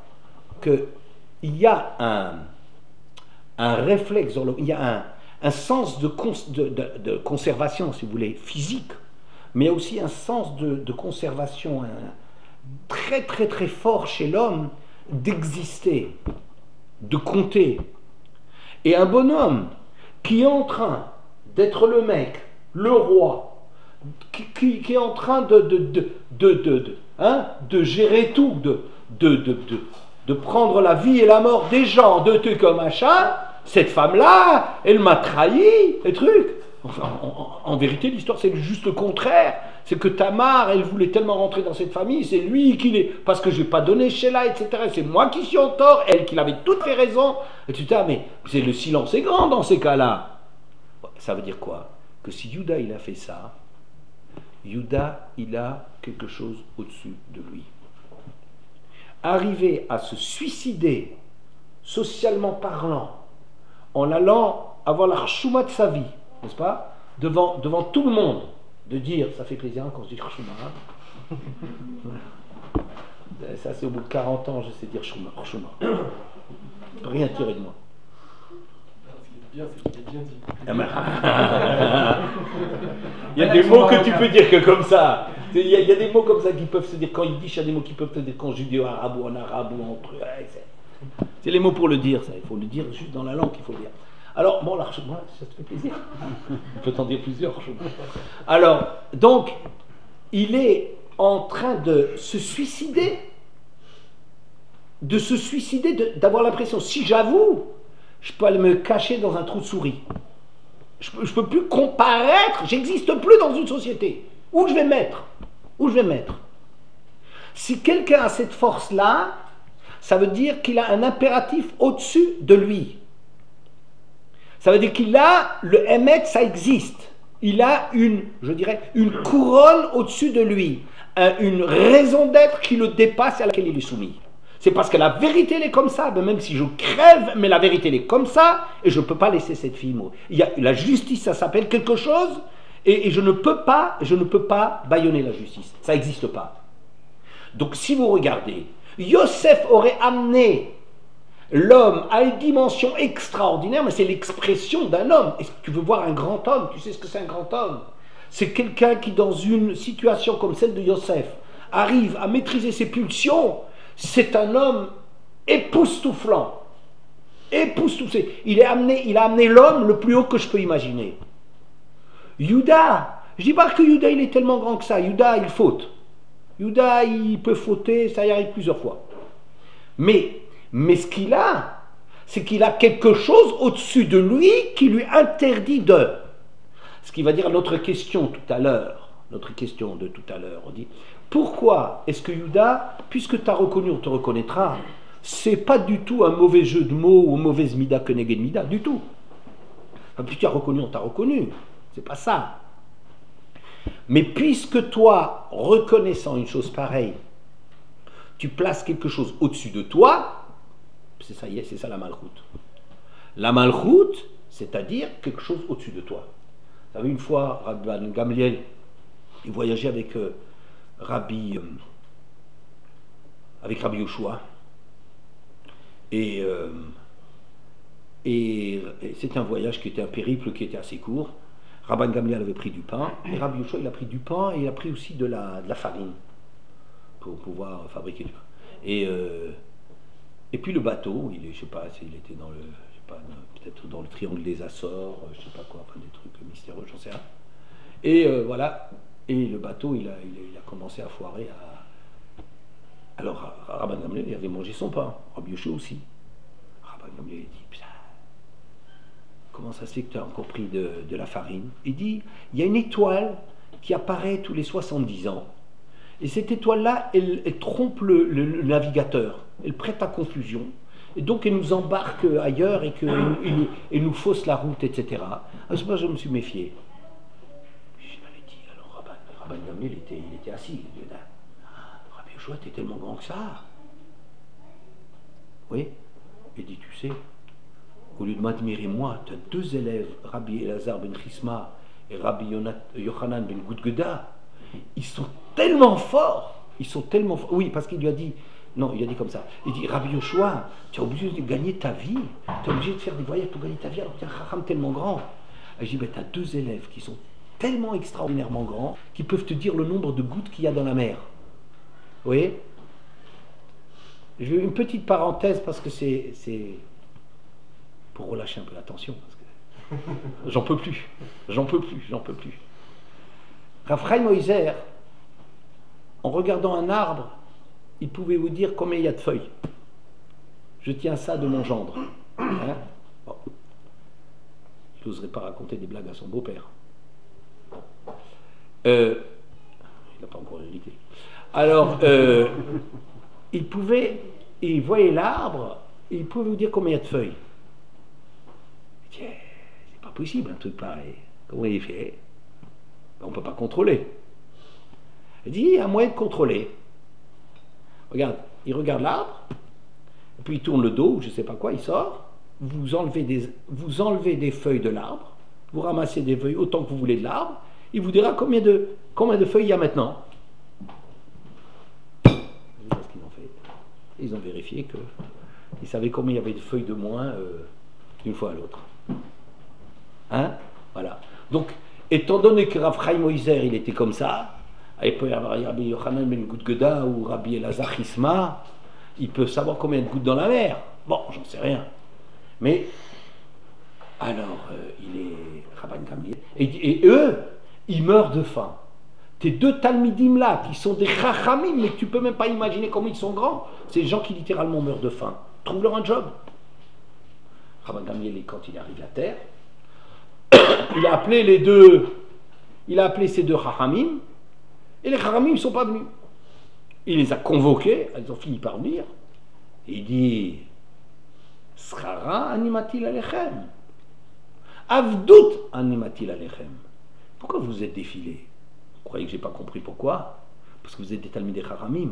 Qu'il y a un réflexe, il y a un sens de conservation, si vous voulez, physique, mais aussi un sens de conservation très très très fort chez l'homme d'exister, de compter. Et un bonhomme qui est en train d'être le mec, le roi, qui est en train de gérer tout, de prendre la vie et la mort des gens, de trucs comme machin, cette femme-là, elle m'a trahi, et trucs. Enfin, en vérité, l'histoire, c'est juste le contraire. C'est que Tamar, elle voulait tellement rentrer dans cette famille, c'est lui qui l'est, parce que je n'ai pas donné Sheila, etc. C'est moi qui suis en tort, elle qui avait toutes les raisons, etc. Mais le silence est grand dans ces cas-là. Ça veut dire quoi? Que si Yuda, il a fait ça, Yuda, il a quelque chose au-dessus de lui. Arriver à se suicider, socialement parlant, en allant avoir la chouma de sa vie, n'est-ce pas, devant tout le monde, de dire, ça fait plaisir quand on se dit chouma, hein. Ça c'est au bout de 40 ans, je sais dire chouma. Je ne peux rien tirer de moi. Bien, c'est bien dit. Il y a des mots que tu peux dire que comme ça. Il y a des mots comme ça qui peuvent se dire quand il dit, il y a des mots qui peuvent se dire qu'en judéo-arabe ou en arabe ou entre. C'est les mots pour le dire, ça. Il faut le dire juste dans la langue qu'il faut le dire. Alors, bon, l'archement, ça te fait plaisir. On peut t'en dire plusieurs. Alors, donc, il est en train de se suicider. D'avoir l'impression, si j'avoue, je peux aller me cacher dans un trou de souris. Je ne peux plus comparaître, j'existe plus dans une société. Où je vais mettre? Si quelqu'un a cette force-là, ça veut dire qu'il a un impératif au-dessus de lui. Ça veut dire qu'il a, le Emet, ça existe. Il a une couronne au-dessus de lui. Une raison d'être qui le dépasse et à laquelle il est soumis. C'est parce que la vérité, elle est comme ça. Ben, même si je crève, mais la vérité, elle est comme ça, et je ne peux pas laisser cette fille mourir. Il y a, la justice, ça s'appelle quelque chose, et je ne peux pas bâillonner la justice. Ça n'existe pas. Donc, si vous regardez, Yosef aurait amené l'homme à une dimension extraordinaire, mais c'est l'expression d'un homme. Est-ce que tu veux voir un grand homme? Tu sais ce que c'est un grand homme? C'est quelqu'un qui, dans une situation comme celle de Yosef, arrive à maîtriser ses pulsions. C'est un homme époustouflant. Époustouflant. Il a amené l'homme le plus haut que je peux imaginer. Yuda, je dis pas que Yuda il est tellement grand que ça. Yuda il faute. Yuda il peut fauter, ça y arrive plusieurs fois. Mais ce qu'il a, c'est qu'il a quelque chose au-dessus de lui qui lui interdit de. Ce qui va dire notre question tout à l'heure, notre question de tout à l'heure, on dit pourquoi est-ce que Yuda, puisque tu as reconnu, on te reconnaîtra, c'est pas du tout un mauvais jeu de mots ou mauvaise mida keneged mida, du tout. Enfin, puisque tu as reconnu, on t'a reconnu, c'est pas ça. Mais puisque toi, reconnaissant une chose pareille, tu places quelque chose au-dessus de toi, c'est ça, c'est ça la malchoute. La malchoute, c'est-à-dire quelque chose au-dessus de toi. Vous savez, une fois, Rabban Gamliel, il voyageait avec Rabbi Yoshua, et c'était un voyage qui était un périple qui était assez court. Rabban Gamliel avait pris du pain, et Rabbi Yoshua il a pris du pain, et il a pris aussi de la farine pour pouvoir fabriquer du pain. Et puis le bateau, je ne sais pas s'il était dans peut-être dans le triangle des Açores, je ne sais pas quoi, enfin des trucs mystérieux, j'en sais rien. Et voilà, et le bateau, il a commencé à foirer. Alors Rabban Gamliel, il avait mangé son pain, Rabbi Yoshua aussi. Rabban Gamliel, il dit, putain, comment ça se fait que tu as encore pris de la farine? Il dit, il y a une étoile qui apparaît tous les 70 ans. Et cette étoile-là, elle trompe le navigateur, elle prête à confusion, et donc elle nous embarque ailleurs et elle nous fausse la route, etc. À ce moment, je me suis méfié. Je m'avais dit, alors Rabban Gamliel, il était assis. Il dit, Rabbi Yoshua, t'es tellement grand que ça. Oui. Il dit, tu sais, au lieu de m'admirer moi, tu as deux élèves, Rabbi Elazar ben Chisma et Rabbi Yochanan ben Gudgeda. Ils sont tellement forts, oui, parce qu'il lui a dit, non, il a dit comme ça, il dit, Rabbi Yoshua, tu es obligé de gagner ta vie, tu es obligé de faire des voyages pour gagner ta vie, alors tu es un chacham tellement grand. Et je dis, ben, tu as deux élèves qui sont tellement extraordinairement grands, qui peuvent te dire le nombre de gouttes qu'il y a dans la mer. Vous voyez? Je vais une petite parenthèse, parce que c'est pour relâcher un peu la tension, parce que j'en peux plus. Rav Chaim Oizer, en regardant un arbre, il pouvait vous dire combien il y a de feuilles. Je tiens ça de mon gendre. Hein? Bon. Il n'oserait pas raconter des blagues à son beau-père. Il n'a pas encore hérité. Alors, il voyait l'arbre, et il pouvait vous dire combien il y a de feuilles. Tiens, c'est pas possible un truc pareil. Comment il fait? On ne peut pas contrôler. Il dit, il y a un moyen de contrôler. Regarde, il regarde l'arbre, et puis il tourne le dos, ou je ne sais pas quoi, il sort, vous enlevez des feuilles de l'arbre, vous ramassez des feuilles autant que vous voulez de l'arbre, il vous dira combien de feuilles il y a maintenant. Vous voyez ce qu'ils ont fait. Ils ont vérifié qu'ils savaient combien il y avait de feuilles de moins d'une fois à l'autre. Hein? Voilà. Donc, étant donné que Rav Chaim Oizer, il était comme ça, et puis Rabbi Yochanan ben Gudgeda ou Rabbi Elazar Chisma, ils peuvent savoir combien de gouttes dans la mer. Bon, j'en sais rien. Mais, alors, il est Rabban Gamliel, et eux, ils meurent de faim. Tes deux Talmidim là, qui sont des Chachamim, mais tu peux même pas imaginer comment ils sont grands, c'est des gens qui littéralement meurent de faim. Trouve-leur un job. Rabban Gamliel, quand il est arrivé à terre, il a appelé ces deux Chachamim, et les Chachamim ne sont pas venus. Il les a convoqués, ils ont fini par venir, et il dit, Schara animatil alechem, Avdout animatil alechem. Pourquoi vous êtes défilés? Vous croyez que je n'ai pas compris pourquoi? Parce que vous êtes des Talmidei Chachamim.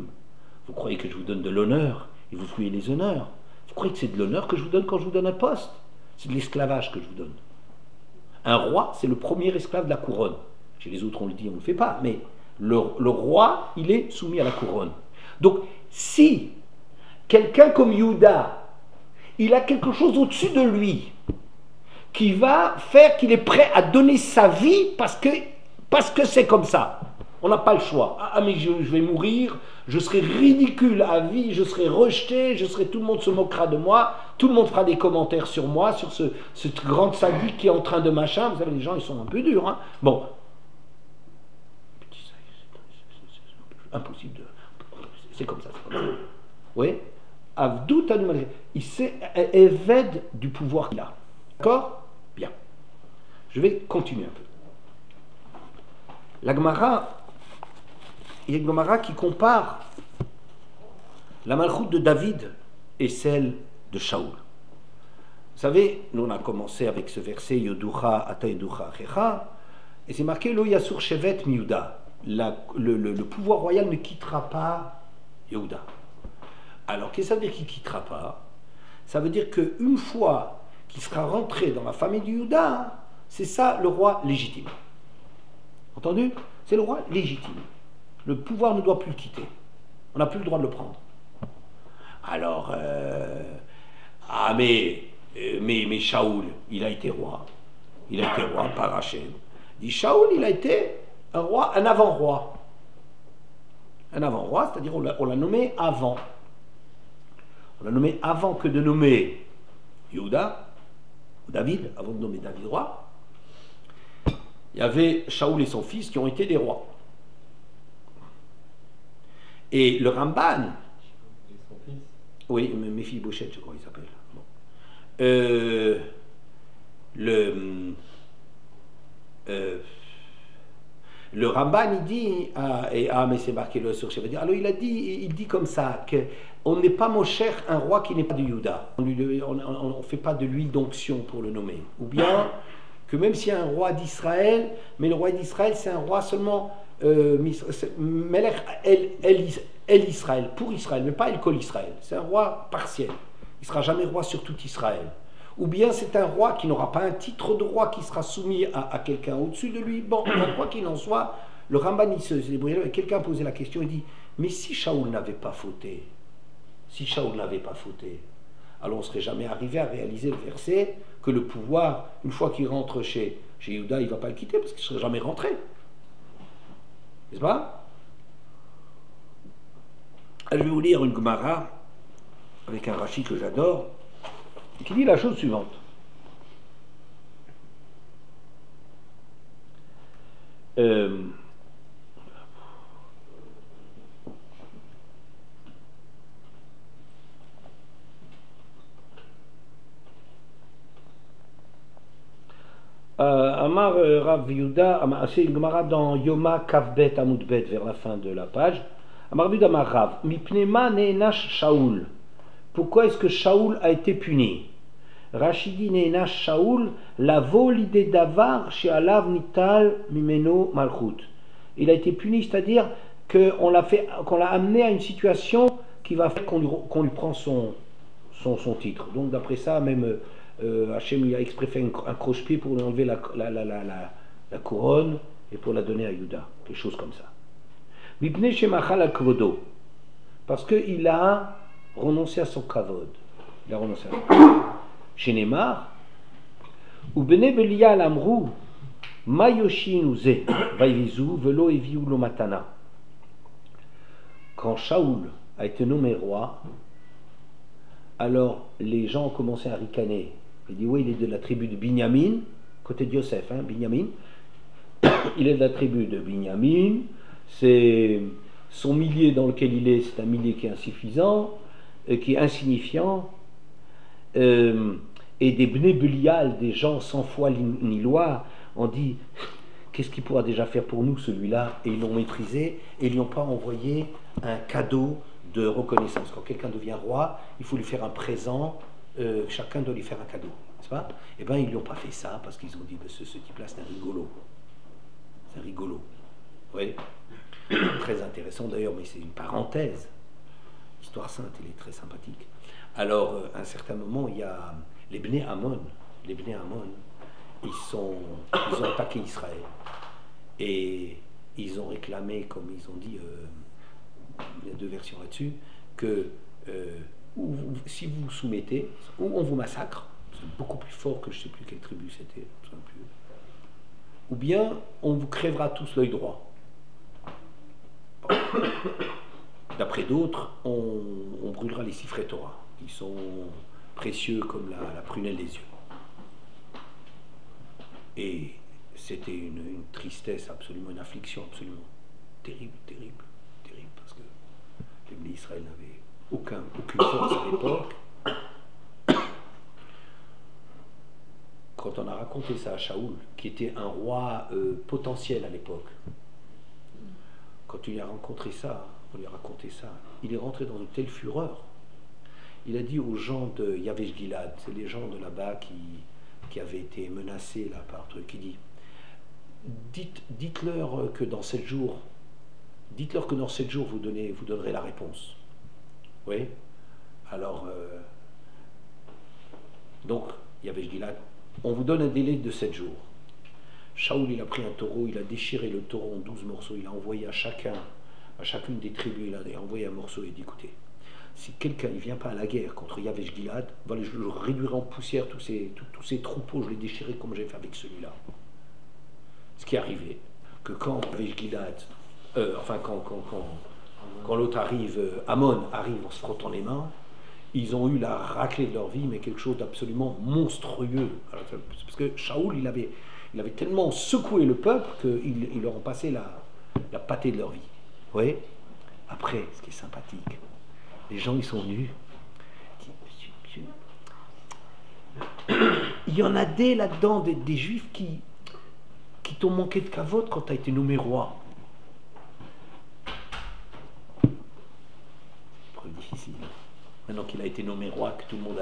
Vous croyez que je vous donne de l'honneur et vous souillez les honneurs. Vous croyez que c'est de l'honneur que je vous donne quand je vous donne un poste? C'est de l'esclavage que je vous donne. Un roi, c'est le premier esclave de la couronne. Chez les autres, on le dit, on ne le fait pas, mais le roi, il est soumis à la couronne. Donc, si quelqu'un comme Yehuda, il a quelque chose au-dessus de lui, qui va faire qu'il est prêt à donner sa vie parce que c'est comme ça. On n'a pas le choix. Ah mais je vais mourir, je serai ridicule à vie, je serai rejeté, tout le monde se moquera de moi, tout le monde fera des commentaires sur moi, sur ce grand sadique qui est en train de machin. Vous savez, les gens, ils sont un peu durs. Hein. Bon. Impossible de... C'est comme ça, c'est comme ça. Oui. Avdout Anoumali. Il s'est évade du pouvoir qu'il a. D'accord? Bien. Je vais continuer un peu. La Gemara, il y a une Gemara qui compare la malchoute de David et celle de Shaoul. Vous savez, nous on a commencé avec ce verset Yoducha ata Yoducha achecha, et c'est marqué Lo yasur shevet miuda. Le pouvoir royal ne quittera pas Yehuda. Alors, qu'est-ce que ça veut dire qu'il ne quittera pas? Ça veut dire qu'une fois qu'il sera rentré dans la famille du Yehuda, c'est ça le roi légitime. Entendu? C'est le roi légitime. Le pouvoir ne doit plus le quitter. On n'a plus le droit de le prendre. Alors, mais Shaoul, il a été roi. Il a été roi par Hachem. Dit Shaoul, il a été un roi, un avant-roi. Un avant-roi, c'est-à-dire on l'a nommé avant. On l'a nommé avant que de nommer Yehuda, ou David, avant de nommer David roi. Il y avait Shaoul et son fils qui ont été des rois. Et le Ramban, Et son fils. oui, Méphi-Bochette, je crois qu'il s'appelle. Bon. Le Ramban, il dit, mais c'est marqué le sur Chevet. Alors il dit comme ça, qu'on n'est pas Mosher, un roi qui n'est pas de Yehuda. On ne fait pas de l'huile d'onction pour le nommer. Ou bien que même s'il y a un roi d'Israël, mais le roi d'Israël, c'est un roi seulement Melech El Israël, pour Israël, mais pas El Kol Israël. C'est un roi partiel. Il ne sera jamais roi sur tout Israël. Ou bien c'est un roi qui n'aura pas un titre de roi qui sera soumis à quelqu'un au-dessus de lui. Bon, quoi qu'il en soit, le Ramban, il se débrouille. Quelqu'un a posé la question, il dit, mais si Shaoul n'avait pas fauté, alors on ne serait jamais arrivé à réaliser le verset que le pouvoir, une fois qu'il rentre chez Yehuda, il ne va pas le quitter parce qu'il ne serait jamais rentré. N'est-ce pas? Je vais vous lire une Gemara avec un Rashi que j'adore, qui dit la chose suivante. Amar Rav Yehuda, c'est une Gemara dans Yoma Kavbet Amudbet vers la fin de la page. Amar Yehuda Amar Rav, Mipnema Neenash Shaoul. Pourquoi est-ce que Shaoul a été puni? Rachidi Neenash Shaoul, lavo l'idée d'avar chez Alav Nital Mimeno Malchut. Il a été puni, c'est-à-dire qu'on l'a amené à une situation qui va faire qu'on lui prend son titre. Donc d'après ça, même Hachem il a exprès fait un croche-pied pour lui enlever la couronne et pour la donner à Yehuda, quelque chose comme ça. Mipne Shemachal al Kvodo, parce qu'il a renoncé à son kavod. Il a renoncé à son kavod. Chez Neymar, ou Bene Belial Amrou, Mayoshin Uze, Vaivizu, Velo Eviu Lomatana. Quand Shaoul a été nommé roi, alors les gens ont commencé à ricaner. Il dit oui, il est de la tribu de Binyamin, côté de Yosef, hein, Binyamin. Il est de la tribu de Binyamin. C'est son millier dans lequel il est, c'est un millier qui est insuffisant, qui est insignifiant. Et des Bnei Belial, des gens sans foi ni loi, ont dit qu'est-ce qu'il pourra déjà faire pour nous celui-là, et ils l'ont méprisé et ils lui ont pas envoyé un cadeau de reconnaissance. Quand quelqu'un devient roi, il faut lui faire un présent, chacun doit lui faire un cadeau, n'est-ce pas? Eh bien ils lui ont pas fait ça parce qu'ils ont dit ce type-là c'est un rigolo, c'est un rigolo, oui. Très intéressant d'ailleurs, mais c'est une parenthèse. Histoire sainte, elle est très sympathique. Alors, à un certain moment, il y a les Bnei Ammon. Les Bnei Ammon, ils ont attaqué Israël. Et ils ont réclamé, comme ils ont dit, il y a 2 versions là-dessus, que si vous vous soumettez, ou on vous massacre, c'est beaucoup plus fort que je ne sais plus quelle tribu c'était, je ne sais plus. Ou bien on vous crèvera tous l'œil droit. Bon. D'après d'autres, on brûlera les siffrets Torah. Ils sont précieux comme la prunelle des yeux. Et c'était une tristesse absolument, une affliction absolument terrible, terrible, terrible, parce que les Bnei Israël n'avaient aucune force à l'époque. Quand on a raconté ça à Shaoul, qui était un roi potentiel à l'époque, quand on lui a raconté ça, il est rentré dans une telle fureur. Il a dit aux gens de Yavesh Gilad, c'est les gens de là-bas qui avaient été menacés là, par truc, il dit dites-leur que dans 7 jours, vous donnerez la réponse. Oui. Alors, donc, Yavesh Gilad, on vous donne un délai de 7 jours. Shaoul, il a pris un taureau, il a déchiré le taureau en 12 morceaux, il a envoyé à chacune des tribus, il a envoyé un morceau et il dit écoutez, si quelqu'un ne vient pas à la guerre contre Yavesh Gilad, voilà, je réduirai en poussière tous ces troupeaux, je les déchirerai comme j'ai fait avec celui-là. Ce qui est arrivé, que quand Yavesh Gilad, quand l'autre arrive, Ammon arrive en se frottant les mains, ils ont eu la raclée de leur vie, mais quelque chose d'absolument monstrueux. Alors, parce que Shaoul, il avait tellement secoué le peuple qu'ils leur ont passé la pâtée de leur vie. Vous voyez ? Après, ce qui est sympathique, les gens, ils sont venus. Il y en a des là-dedans, des juifs qui t'ont manqué de kavod quand tu as été nommé roi. Preuve difficile. Maintenant qu'il a été nommé roi, que tout le monde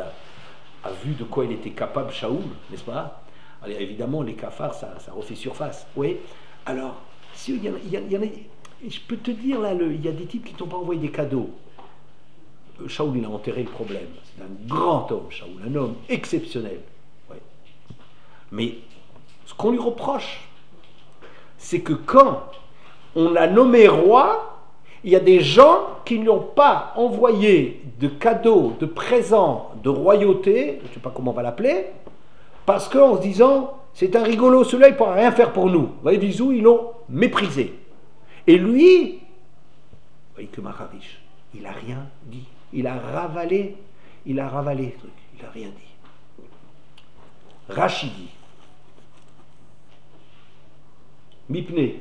a vu de quoi il était capable, Shaoul, n'est-ce pas? Alors, évidemment, les cafards, ça refait surface. Oui. Alors, si, il y en a, je peux te dire, là, il y a des types qui ne t'ont pas envoyé des cadeaux. Shaoul, il a enterré le problème. C'est un grand homme, Shaoul, un homme exceptionnel. Ouais. Mais ce qu'on lui reproche, c'est que quand on l'a nommé roi, il y a des gens qui ne lui ont pas envoyé de cadeaux, de présents, de royauté, je ne sais pas comment on va l'appeler, parce qu'en se disant, c'est un rigolo, celui-là, il ne pourra rien faire pour nous. Vous voyez, bisous, ils l'ont méprisé. Et lui, vous voyez que Maharish, il n'a rien dit. Il a ravalé le truc. Il n'a rien dit. Rachidi. Mipne.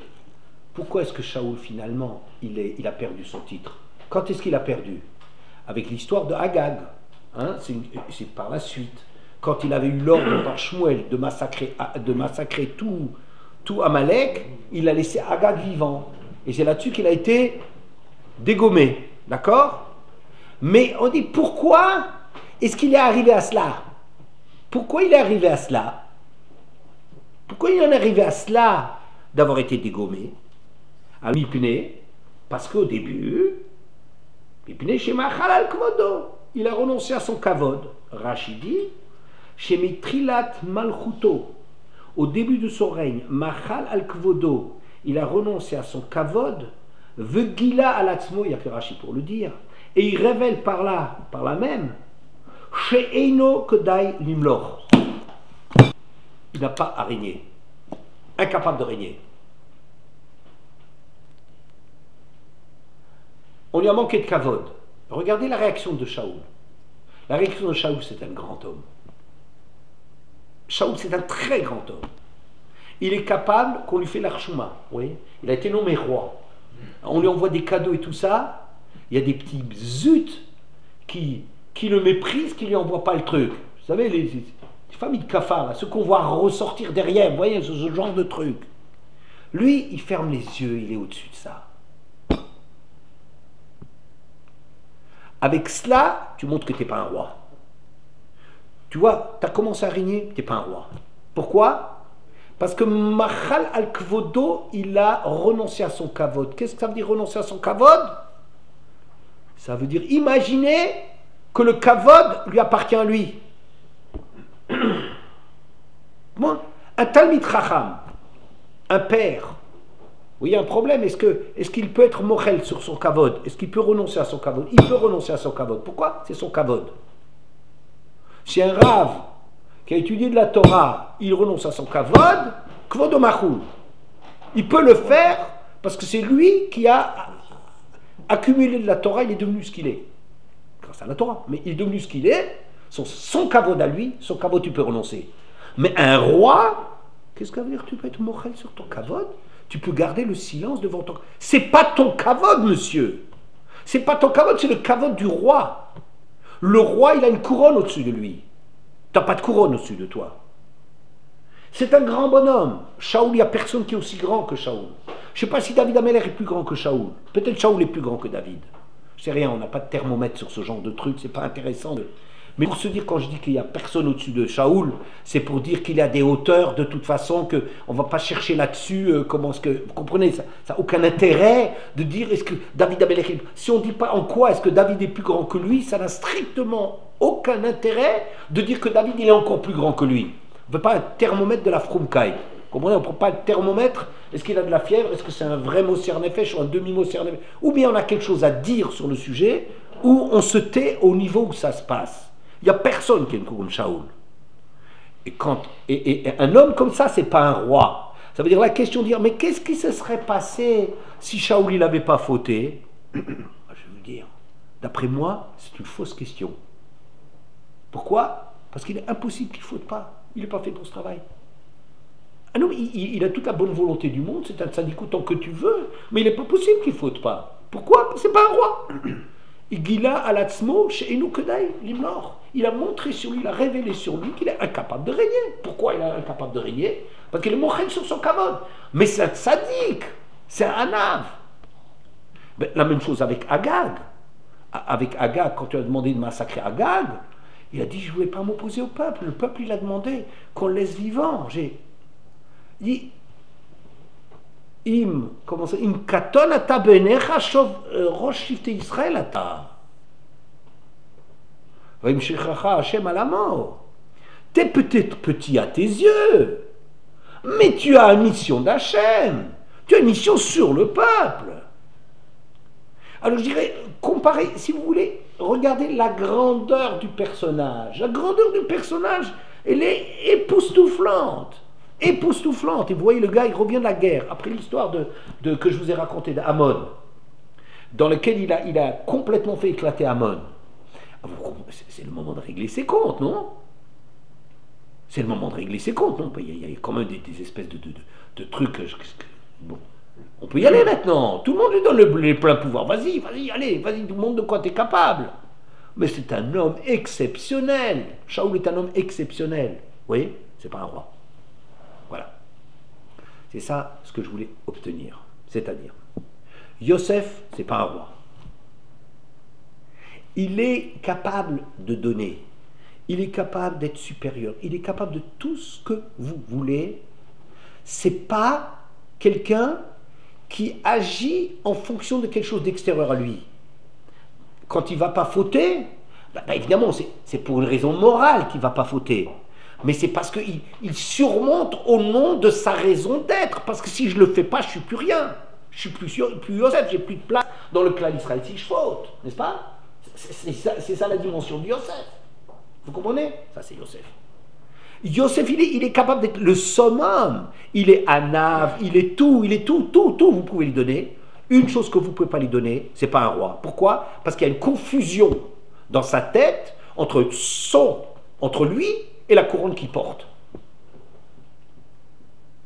Pourquoi est-ce que Shaoul, finalement, il a perdu son titre? Quand est-ce qu'il a perdu? Avec l'histoire de Agag. Hein, c'est par la suite. Quand il avait eu l'ordre par Shmuel de massacrer tout Amalek, il a laissé Agag vivant. Et c'est là-dessus qu'il a été dégommé. D'accord? Mais on dit, pourquoi est-ce qu'il est arrivé à cela? Pourquoi il est arrivé à cela? Pourquoi il en est arrivé à cela d'avoir été dégommé? À Mipne, parce qu'au début, Mipne chez Machal al-Kvodo, il a renoncé à son kavod. Rachidi, chez Mitrilat Malchuto, au début de son règne, Machal al-Kvodo, il a renoncé à son kavod, Vegila al-Atzmo, il n'y a que Rashi pour le dire, et il révèle par là même, chez Eino Kodai Limlor. Il n'a pas à régner, incapable de régner. On lui a manqué de kavod. Regardez la réaction de Shaoul. La réaction de Shaoul, c'est un grand homme. Shaoul, c'est un très grand homme. Il est capable qu'on lui fait l'archouma. Oui, il a été nommé roi. On lui envoie des cadeaux et tout ça. Il y a des petits zut qui le méprisent, qui ne lui envoient pas le truc. Vous savez, les familles de cafards, ceux qu'on voit ressortir derrière, vous voyez, ce genre de truc. Lui, il ferme les yeux, il est au-dessus de ça. Avec cela, tu montres que tu n'es pas un roi. Tu vois, tu as commencé à régner, tu n'es pas un roi. Pourquoi? Parce que Machal al-Kvodo, il a renoncé à son kavod. Qu'est-ce que ça veut dire renoncer à son kavod? Ça veut dire, imaginez que le kavod lui appartient à lui. Bon, un Talmid Chacham, un père, vous voyez un problème, est-ce qu'il peut être mochel sur son kavod? Est-ce qu'il peut renoncer à son kavod? Il peut renoncer à son kavod. Pourquoi? C'est son kavod. Si un rave qui a étudié de la Torah, il renonce à son kavod, kvodomachou. Il peut le faire parce que c'est lui qui a accumulé de la Torah, il est devenu ce qu'il est. Grâce à la Torah. Mais il est devenu ce qu'il est, son kavod à lui, son kavod tu peux renoncer. Mais un roi, qu'est-ce que ça veut dire? Tu peux être mochel sur ton kavod? Tu peux garder le silence devant ton... C'est pas ton kavod, monsieur. C'est pas ton kavod, c'est le kavod du roi. Le roi, il a une couronne au-dessus de lui. T'as pas de couronne au-dessus de toi. C'est un grand bonhomme. Shaoul, il n'y a personne qui est aussi grand que Shaoul. Je ne sais pas si David Ameller est plus grand que Shaoul. Peut-être Shaoul est plus grand que David. Je sais rien, on n'a pas de thermomètre sur ce genre de truc, c'est pas intéressant. Mais pour se dire, quand je dis qu'il n'y a personne au-dessus de Shaoul, c'est pour dire qu'il a des hauteurs de toute façon, qu'on ne va pas chercher là-dessus, comment est-ce que... Vous comprenez, ça n'a aucun intérêt de dire, est-ce que David Ameller... Si on ne dit pas en quoi est-ce que David est plus grand que lui, ça n'a strictement aucun intérêt de dire que David il est encore plus grand que lui. On ne veut pas un thermomètre de la Frumkai. Vous comprenez, on ne prend pas le thermomètre, est-ce qu'il a de la fièvre, est-ce que c'est un vrai Moser Nefesh ou un demi-Moser Nefesh, ou bien on a quelque chose à dire sur le sujet, ou on se tait au niveau où ça se passe. Il n'y a personne qui a une couronne Shaoul. Et un homme comme ça, c'est pas un roi. Ça veut dire la question de dire, mais qu'est-ce qui se serait passé si Shaoul il n'avait pas fauté? Je vais vous dire, d'après moi, c'est une fausse question. Pourquoi? Parce qu'il est impossible qu'il ne faute pas. Il n'est pas fait pour ce travail. Un homme, il a toute la bonne volonté du monde, c'est un tzaddik autant que tu veux, mais il n'est pas possible qu'il ne faute pas. Pourquoi? C'est pas un roi. Igila alatzmo she'enu kedai limlor. Il a montré sur lui, il a révélé sur lui qu'il est incapable de régner. Pourquoi il est incapable de régner? Parce qu'il est mochel sur son kavod. Mais c'est un tzaddik, c'est un anav. Ben, la même chose avec Agag. Avec Agag, quand tu as demandé de massacrer Agag, il a dit, je ne voulais pas m'opposer au peuple. Le peuple, il a demandé qu'on le laisse vivant. J'ai dit, Im katon ata benecha shov rosh shifte Israël ata. Vaim shechacha Hashem à la mort. T'es peut-être petit à tes yeux, mais tu as une mission d'Hachem. Tu as une mission sur le peuple. Alors je dirais, comparez, si vous voulez, regardez la grandeur du personnage. La grandeur du personnage, elle est époustouflante. Époustouflante. Et vous voyez, le gars, il revient de la guerre, après l'histoire que je vous ai racontée d'Amon, dans lequel il a complètement fait éclater Amon. C'est le moment de régler ses comptes, non? C'est le moment de régler ses comptes, non? Il y a quand même des espèces de trucs... Bon. On peut y aller maintenant. Tout le monde lui donne les pleins pouvoirs. Vas-y, allez, vas-y, tout le monde de quoi tu es capable. Mais c'est un homme exceptionnel. Shaoul est un homme exceptionnel. Vous voyez, c'est pas un roi. Voilà. C'est ça ce que je voulais obtenir. C'est-à-dire, Yosef, c'est pas un roi. Il est capable de donner. Il est capable d'être supérieur. Il est capable de tout ce que vous voulez. C'est pas quelqu'un qui agit en fonction de quelque chose d'extérieur à lui. Quand il ne va pas fauter, évidemment, c'est pour une raison morale qu'il ne va pas fauter. Mais c'est parce qu'il surmonte au nom de sa raison d'être. Parce que si je ne le fais pas, je ne suis plus rien. Je ne suis plus Yosef, j'ai plus de place dans le clan d'Israël si je faute. N'est-ce pas? C'est ça la dimension de Yosef. Vous comprenez? Ça, c'est Yosef. Yosef, il est capable d'être le summum. Il est anav, il est tout, tout, vous pouvez lui donner. Une chose que vous ne pouvez pas lui donner, c'est pas un roi. Pourquoi? Parce qu'il y a une confusion dans sa tête entre lui et la couronne qu'il porte.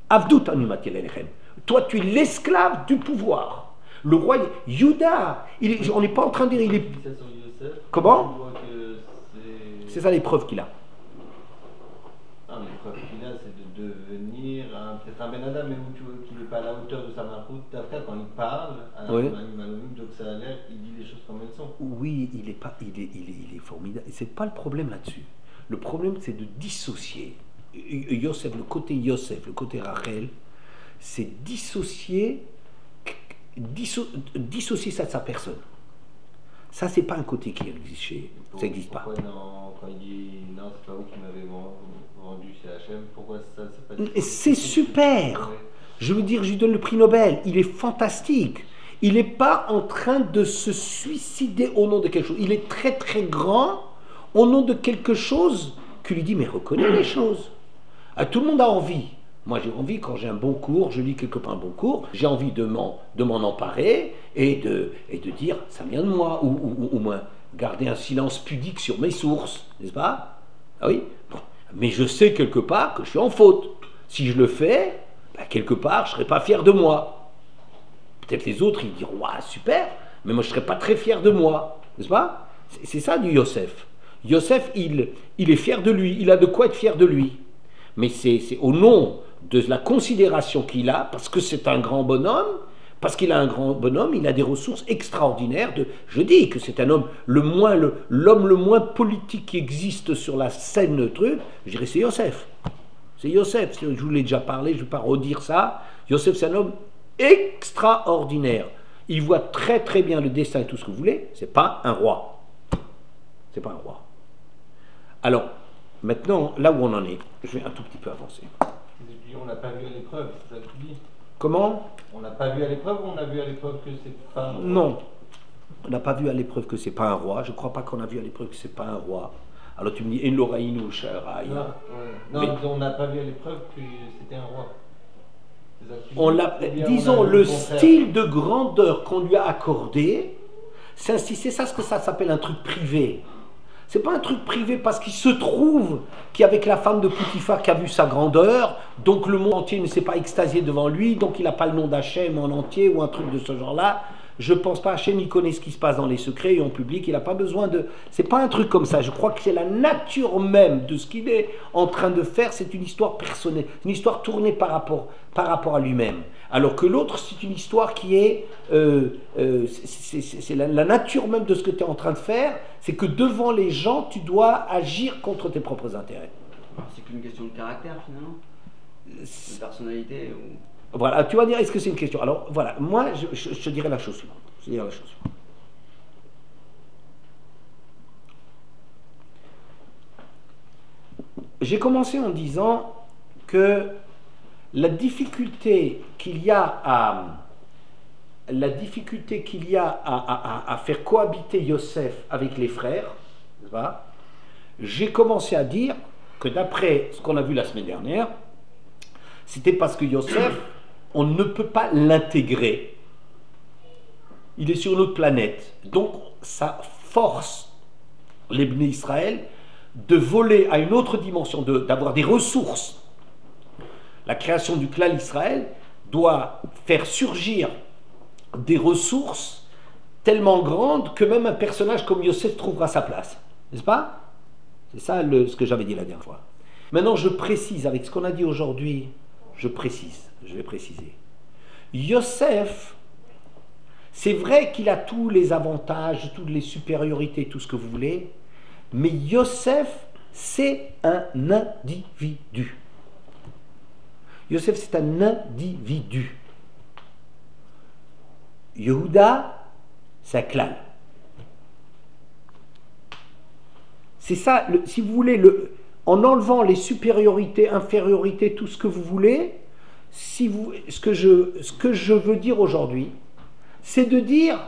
Avdout anumat yelenechem. Toi, tu es l'esclave du pouvoir. Le roi, Juda, on n'est pas en train de dire, il est... Comment? C'est ça l'épreuve qu'il a. L'épreuve qu'il a, c'est de devenir peut-être un Ben Adam, même qui n'est pas à la hauteur de sa malchoute. Quand il parle, Oui. donc ça a l'air, il dit les choses comme elles sont. Oui, il est formidable. Et c'est pas le problème là-dessus. Le problème, c'est de dissocier. Yosef, le côté Yosef, le côté Rachel, c'est dissocier ça de sa personne. Ça, c'est pas un côté qui existe ça n'existe pas. Pourquoi non, quand il dit non, c'est pas vous qui m'avez vendu chez H&M, pourquoi ça, c'est pas... C'est super. Ouais. Je veux dire, je lui donne le prix Nobel. Il est fantastique. Il n'est pas en train de se suicider au nom de quelque chose. Il est très très grand au nom de quelque chose qui lui dit, mais reconnais les choses. Ah, tout le monde a envie. Moi, j'ai envie, quand j'ai un bon cours, je lis quelque part un bon cours, j'ai envie de m'en emparer et de dire, ça vient de moi, ou au moins garder un silence pudique sur mes sources, n'est-ce pas? Ah oui. Bon. Mais je sais quelque part que je suis en faute. Si je le fais, ben, quelque part, je ne serai pas fier de moi. Peut-être les autres, ils diront, ouais, super, mais moi, je ne serai pas très fier de moi, n'est-ce pas? C'est ça du Yosef. Yosef, il est fier de lui, il a de quoi être fier de lui. Mais c'est au nom de la considération qu'il a, parce que c'est un grand bonhomme, parce qu'il a un grand bonhomme, il a des ressources extraordinaires. Je dis que c'est un homme l'homme le moins politique qui existe sur la scène truc. Je dirais c'est Yosef. C'est Yosef. Je vous l'ai déjà parlé, je ne vais pas redire ça. Yosef, c'est un homme extraordinaire. Il voit très très bien le destin et tout ce que vous voulez. C'est pas un roi. C'est pas un roi. Alors, maintenant, là où on en est, je vais un tout petit peu avancer. Et puis on l'a pas vu à l'épreuve, c'est ça que tu dis. Comment? On l'a pas vu à l'épreuve ou on a vu à l'épreuve que c'est pas un roi? Non. On n'a pas vu à l'épreuve que c'est pas un roi. Je ne crois pas qu'on a vu à l'épreuve que c'est pas un roi. Alors tu me dis, Enloraïnou, Sharaï. Non, ouais. Non, Mais- on n'a pas vu à l'épreuve que c'était un roi. C'est ça que tu dis. On l'a, Ou bien disons, on a vu le contraire. style de grandeur qu'on lui a accordé, c'est ça ce que ça s'appelle un truc privé. C'est pas un truc privé parce qu'il se trouve qu'avec la femme de Potiphar qui a vu sa grandeur, donc le monde entier ne s'est pas extasié devant lui, donc il n'a pas le nom d'Hachem en entier ou un truc de ce genre-là. Je pense pas, Hachem, il connaît ce qui se passe dans les secrets et en public, il n'a pas besoin de... C'est pas un truc comme ça, je crois que c'est la nature même de ce qu'il est en train de faire, c'est une histoire personnelle, une histoire tournée par rapport à lui-même. Alors que l'autre, c'est une histoire qui est... c'est la nature même de ce que tu es en train de faire, c'est que devant les gens, tu dois agir contre tes propres intérêts. C'est qu'une question de caractère finalement, de personnalité ou... Voilà, tu vas dire, est-ce que c'est une question? Alors, voilà, moi, je te dirais la chose suivante. Je dirais la chose suivante. J'ai commencé en disant que la difficulté qu'il y a à faire cohabiter Yosef avec les frères, n'est-ce pas? J'ai commencé à dire que d'après ce qu'on a vu la semaine dernière, c'était parce que Yosef, on ne peut pas l'intégrer. Il est sur une autre planète. Donc, ça force les Bnei Israël de voler à une autre dimension, d'avoir des ressources. La création du clan Israël doit faire surgir des ressources tellement grandes que même un personnage comme Yosef trouvera sa place. N'est-ce pas? C'est ça ce que j'avais dit la dernière fois. Maintenant, je précise, avec ce qu'on a dit aujourd'hui, je vais préciser. Yosef, c'est vrai qu'il a tous les avantages, toutes les supériorités, tout ce que vous voulez, mais Yosef, c'est un individu. Yosef, c'est un individu. Yehuda, c'est un clan. C'est ça, si vous voulez, en enlevant les supériorités, infériorités, tout ce que vous voulez, ce que je veux dire aujourd'hui, c'est de dire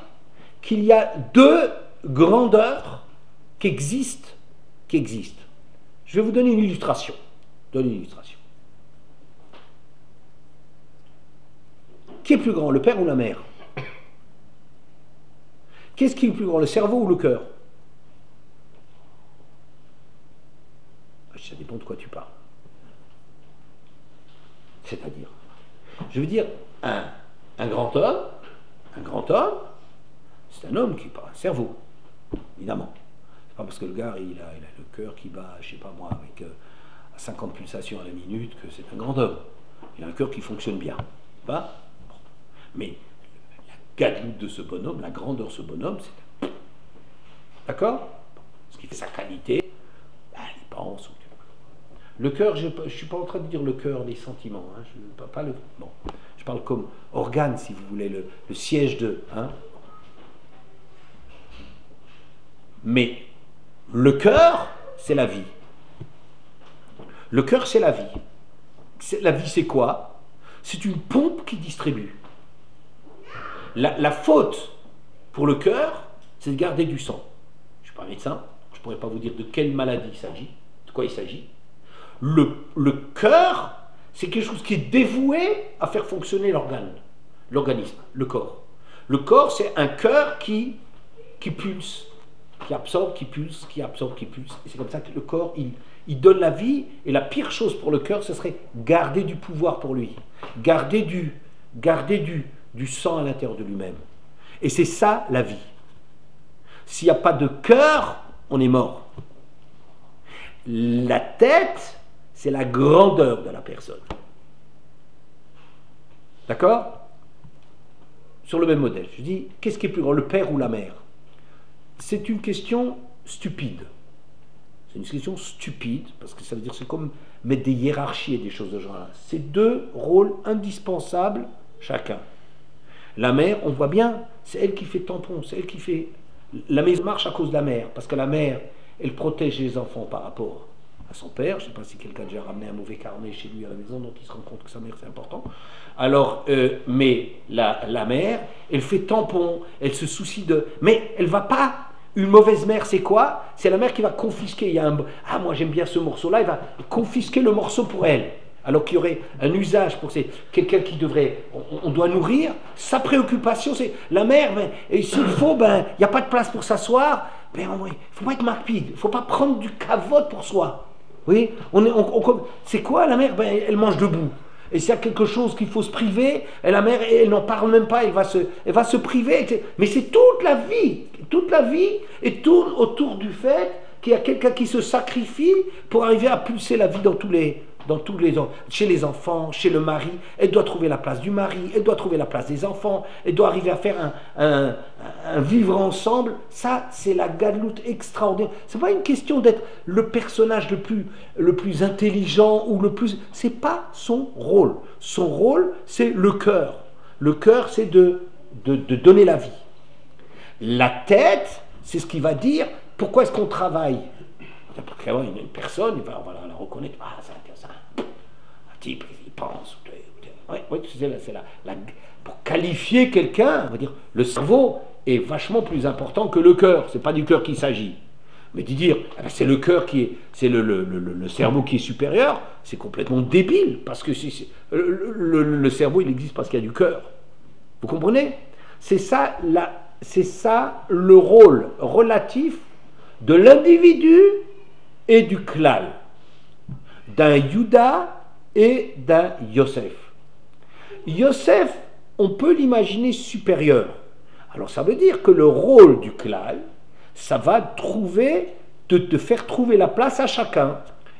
qu'il y a deux grandeurs qui existent. Je vais vous donner une illustration. Qui est plus grand, le père ou la mère? Qu'est-ce qui est le plus grand, le cerveau ou le cœur? Ça dépend de quoi tu parles. C'est-à-dire, je veux dire, un grand homme, c'est un homme qui n'a pas un cerveau, évidemment. C'est pas parce que le gars, il a le cœur qui bat, je sais pas moi, avec à 50 pulsations à la minute, que c'est un grand homme. Il a un cœur qui fonctionne bien. Pas? Bon. Mais la gadloute de ce bonhomme, la grandeur de ce bonhomme, c'est... D'accord? Bon. Ce qui fait sa qualité, ben, il pense... Le cœur, je ne suis pas en train de dire le cœur, les sentiments. Hein, bon, je parle comme organe, si vous voulez, le siège de... Hein. Mais le cœur, c'est la vie. Le cœur, c'est la vie. La vie, c'est quoi? C'est une pompe qui distribue. La faute pour le cœur, c'est de garder du sang. Je ne suis pas médecin, je ne pourrais pas vous dire de quelle maladie il s'agit, de quoi il s'agit. Le cœur, c'est quelque chose qui est dévoué à faire fonctionner l'organisme, le corps. Le corps, c'est un cœur qui pulse, qui absorbe, qui pulse, qui absorbe, qui pulse. Et c'est comme ça que le corps, il donne la vie. Et la pire chose pour le cœur, ce serait garder du pouvoir pour lui, garder du sang à l'intérieur de lui-même. Et c'est ça la vie. S'il n'y a pas de cœur, on est mort. La tête, c'est la grandeur de la personne. D'accord? Sur le même modèle. Je dis, qu'est-ce qui est plus grand, le père ou la mère? C'est une question stupide. C'est une question stupide, parce que ça veut dire c'est comme mettre des hiérarchies et des choses de ce genre-là. C'est deux rôles indispensables chacun. La mère, on voit bien, c'est elle qui fait tampon, c'est elle qui fait... La maison marche à cause de la mère, parce que la mère, elle protège les enfants par rapport à son père. Je ne sais pas si quelqu'un a déjà ramené un mauvais carnet chez lui à la maison, donc il se rend compte que sa mère c'est important. Alors, mais la mère, elle fait tampon, elle se soucie de... Mais elle va pas... Une mauvaise mère, c'est quoi? C'est la mère qui va confisquer. Il y a ah, moi j'aime bien ce morceau-là, elle va confisquer le morceau pour elle. Alors qu'il y aurait un usage pour quelqu'un qui devrait... On doit nourrir. Sa préoccupation, c'est la mère, et s'il faut, il n'y a pas de place pour s'asseoir. Il ne faut pas être marpide, il ne faut pas prendre du cavote pour soi. Oui, c'est quoi la mère? Elle mange debout. Et s'il y a quelque chose qu'il faut se priver, et la mère, elle n'en parle même pas, elle va se priver. Mais c'est toute la vie et tourne autour du fait qu'il y a quelqu'un qui se sacrifie pour arriver à pulser la vie chez les enfants, chez le mari. Elle doit trouver la place du mari, elle doit trouver la place des enfants, elle doit arriver à faire un vivre ensemble. Ça, c'est la galoute extraordinaire. C'est pas une question d'être le personnage le plus intelligent ou le plus... C'est pas son rôle. Son rôle, c'est le cœur. Le cœur, c'est de donner la vie. La tête, c'est ce qui va dire pourquoi est-ce qu'on travaille. Parce qu'il y a une personne, on va la reconnaître. Ah, ça, un type, il pense. Oui, pour qualifier quelqu'un, on va dire, le cerveau est vachement plus important que le cœur. C'est pas du cœur qu'il s'agit. Mais de dire, c'est le cœur c'est le cerveau qui est supérieur, c'est complètement débile. Parce que le cerveau, il existe parce qu'il y a du cœur. Vous comprenez? C'est ça le rôle relatif de l'individu et du klal, d'un Yuda et d'un Yosef. Yosef, on peut l'imaginer supérieur. Alors ça veut dire que le rôle du klal, ça va te faire trouver la place à chacun.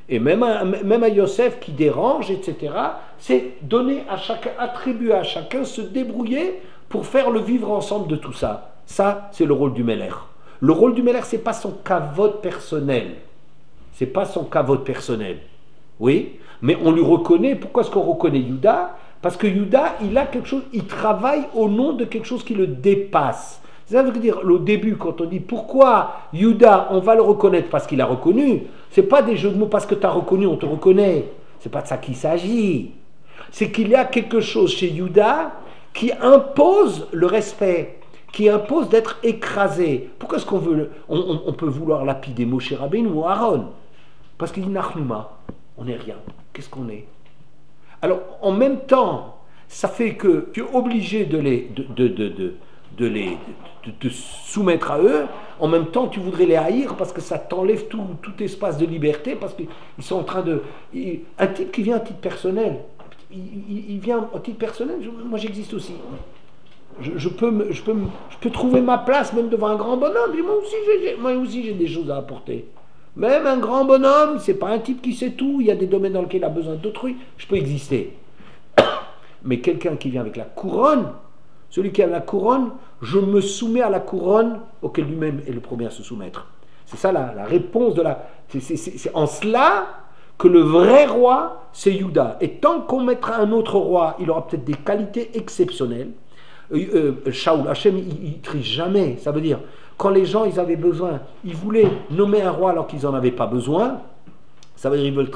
Et même à Yosef qui dérange, etc., c'est donner à chacun, attribuer à chacun, se débrouiller pour faire le vivre ensemble de tout ça. Ça, c'est le rôle du Meler. Le rôle du Meler, c'est pas son kavod personnel. C'est pas son kavod personnel. Oui, mais on lui reconnaît. Pourquoi est-ce qu'on reconnaît Yuda? Parce que Yuda, il a quelque chose, il travaille au nom de quelque chose qui le dépasse. Ça veut dire, au début, quand on dit pourquoi Yuda, on va le reconnaître parce qu'il a reconnu, c'est pas des jeux de mots parce que tu as reconnu, on te reconnaît. C'est pas de ça qu'il s'agit. C'est qu'il y a quelque chose chez Yuda qui impose le respect, qui impose d'être écrasé. Pourquoi est-ce on peut vouloir lapider Moshe Rabbeinu ou Aaron? Parce qu'il dit Nachnouma, on n'est rien. Qu'est-ce qu'on est? Alors, en même temps, ça fait que tu es obligé de te soumettre à eux. En même temps, tu voudrais les haïr parce que ça t'enlève tout espace de liberté, parce qu'ils sont en train de... Un type qui vient à titre personnel, il vient à titre personnel, moi j'existe aussi. Je peux trouver ma place même devant un grand bonhomme. Moi aussi j'ai des choses à apporter. Même un grand bonhomme, c'est pas un type qui sait tout, il y a des domaines dans lesquels il a besoin d'autrui, je peux exister. Mais quelqu'un qui vient avec la couronne, celui qui a la couronne, je me soumets à la couronne auquel lui-même est le premier à se soumettre. C'est ça la réponse de la... C'est en cela que le vrai roi, c'est Yuda. Et tant qu'on mettra un autre roi, il aura peut-être des qualités exceptionnelles. Shaoul, Hachem, il triche jamais. Ça veut dire, quand les gens, ils avaient besoin, ils voulaient nommer un roi alors qu'ils n'en avaient pas besoin, ça veut dire qu'ils veulent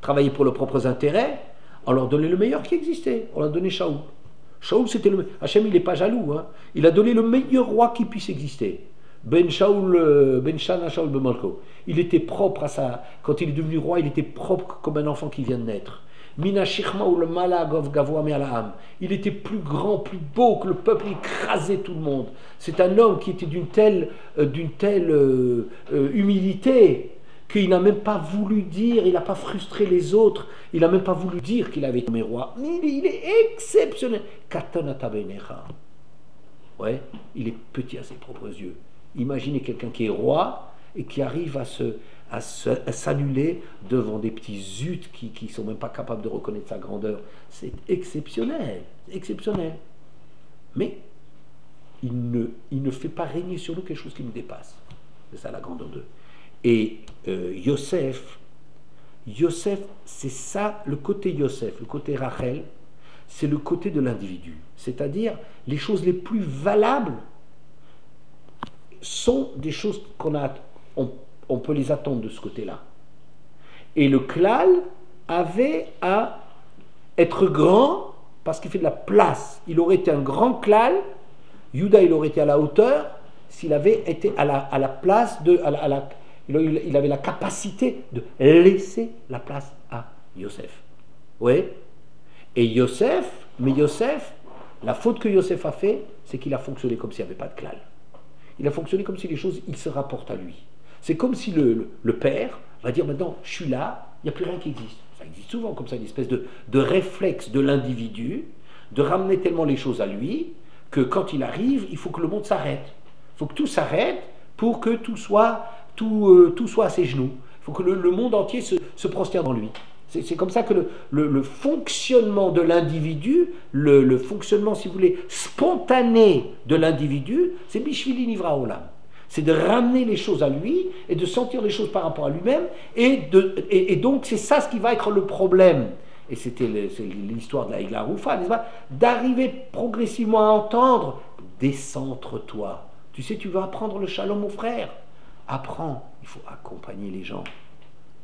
travailler pour leurs propres intérêts, on leur donnait le meilleur qui existait. On leur donnait Shaoul. Shaoul, c'était le... Hachem, il n'est pas jaloux. Hein. Il a donné le meilleur roi qui puisse exister. Ben Shaoul, Ben Shana Shaoul Ben Malko. Il était propre à ça. Quand il est devenu roi, il était propre comme un enfant qui vient de naître. Mina Shichma ou le Malagov Gavoa Me'alaam. Il était plus grand, plus beau que le peuple, il écrasait tout le monde. C'est un homme qui était d'une telle humilité qu'il n'a même pas voulu dire, il n'a pas frustré les autres, il n'a même pas voulu dire qu'il avait été roi. Mais il est exceptionnel. Katonata Benecha. Ouais, il est petit à ses propres yeux. Imaginez quelqu'un qui est roi et qui arrive à s'annuler devant des petits zutes qui ne sont même pas capables de reconnaître sa grandeur. C'est exceptionnel, exceptionnel. Mais il ne fait pas régner sur nous quelque chose qui nous dépasse. C'est ça la grandeur d'eux. Et Yosef, c'est ça, le côté Yosef, le côté Rachel, c'est le côté de l'individu. C'est-à-dire, les choses les plus valables sont des choses on peut les attendre de ce côté-là. Et le klal avait à être grand parce qu'il fait de la place. Il aurait été un grand klal, Yuda il aurait été à la hauteur s'il avait été à la place il avait la capacité de laisser la place à Yosef. Oui. Et Yosef, la faute que Yosef a fait, c'est qu'il a fonctionné comme s'il n'y avait pas de klal. Il a fonctionné comme si les choses, il se rapportent à lui. C'est comme si le père va dire maintenant, je suis là, il n'y a plus rien qui existe. Ça existe souvent comme ça, une espèce de réflexe de l'individu, de ramener tellement les choses à lui, que quand il arrive, il faut que le monde s'arrête. Il faut que tout s'arrête pour que tout soit à ses genoux. Il faut que le monde entier se prosterne dans lui. C'est comme ça que le fonctionnement de l'individu, le fonctionnement, si vous voulez, spontané de l'individu, c'est Bishvili Nivra Olam. C'est de ramener les choses à lui et de sentir les choses par rapport à lui-même. Et donc, c'est ça ce qui va être le problème. Et c'est l'histoire de la Egla Roufa, n'est-ce pas? D'arriver progressivement à entendre, décentre-toi. Tu sais, tu vas apprendre le shalom aux frères. Apprends, il faut accompagner les gens.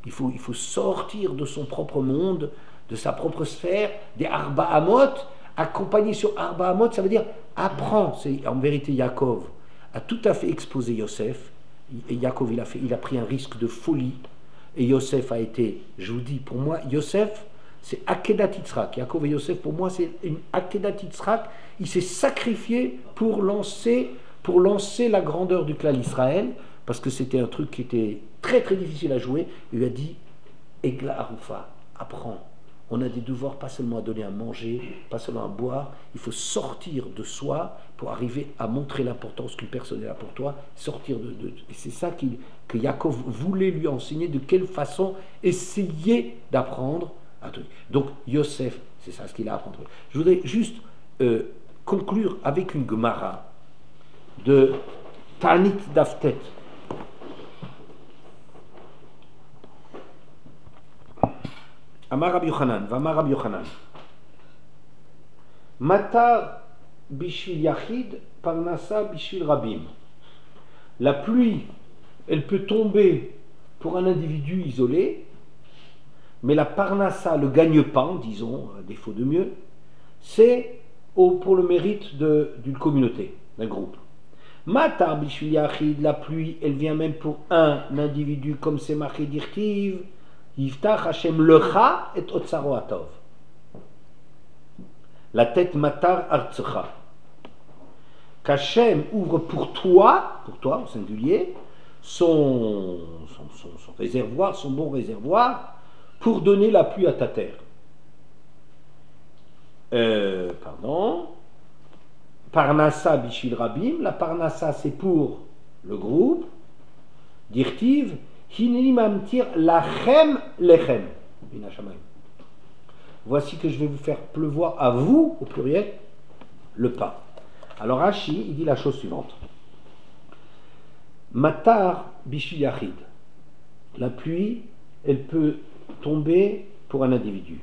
Il faut sortir de son propre monde, de sa propre sphère, des Arba Hamot. Accompagner sur Arba Hamot, ça veut dire apprends. C'est en vérité Yaakov a tout à fait exposé Yosef. Et Yaakov, il a pris un risque de folie. Et Yosef a été, je vous dis, pour moi, Yosef, c'est Akedat Yitzhak. Yaakov et Yosef, pour moi, c'est une Akedat Yitzhak. Il s'est sacrifié pour lancer la grandeur du clan Israël, parce que c'était un truc qui était très très difficile à jouer. Il lui a dit, Egla Arufa, apprends. On a des devoirs, pas seulement à donner à manger, pas seulement à boire, il faut sortir de soi pour arriver à montrer l'importance qu'une personne est là pour toi, sortir et c'est ça que Yaakov voulait lui enseigner, de quelle façon essayer d'apprendre un truc. Donc Yosef, c'est ça ce qu'il a à apprendre. Je voudrais juste conclure avec une Gemara de Tanit Daftet. Amar Rabbi Yochanan, Vamar Rabbi Yochanan. Matar bishvil yachid, parnasa bishvil rabim. La pluie, elle peut tomber pour un individu isolé, mais la parnassa, le gagne-pain, disons, à défaut de mieux, c'est pour le mérite d'une communauté, d'un groupe. Matar bishvil yachid, la pluie, elle vient même pour un individu, comme c'est marqué d'Irtiv, Yiftach Hashem lecha et otsaro atov. La tête matar artsecha. Qu'Hachem ouvre pour toi au singulier, son réservoir, son bon réservoir, pour donner la pluie à ta terre. Parnassa bishvil rabim. La parnassa c'est pour le groupe. Dirtiv. Hineni mamtir lachem lechem. Voici que je vais vous faire pleuvoir à vous, au pluriel, le pain. Alors Rashi, il dit la chose suivante. Matar bishvil yachid. La pluie, elle peut tomber pour un individu.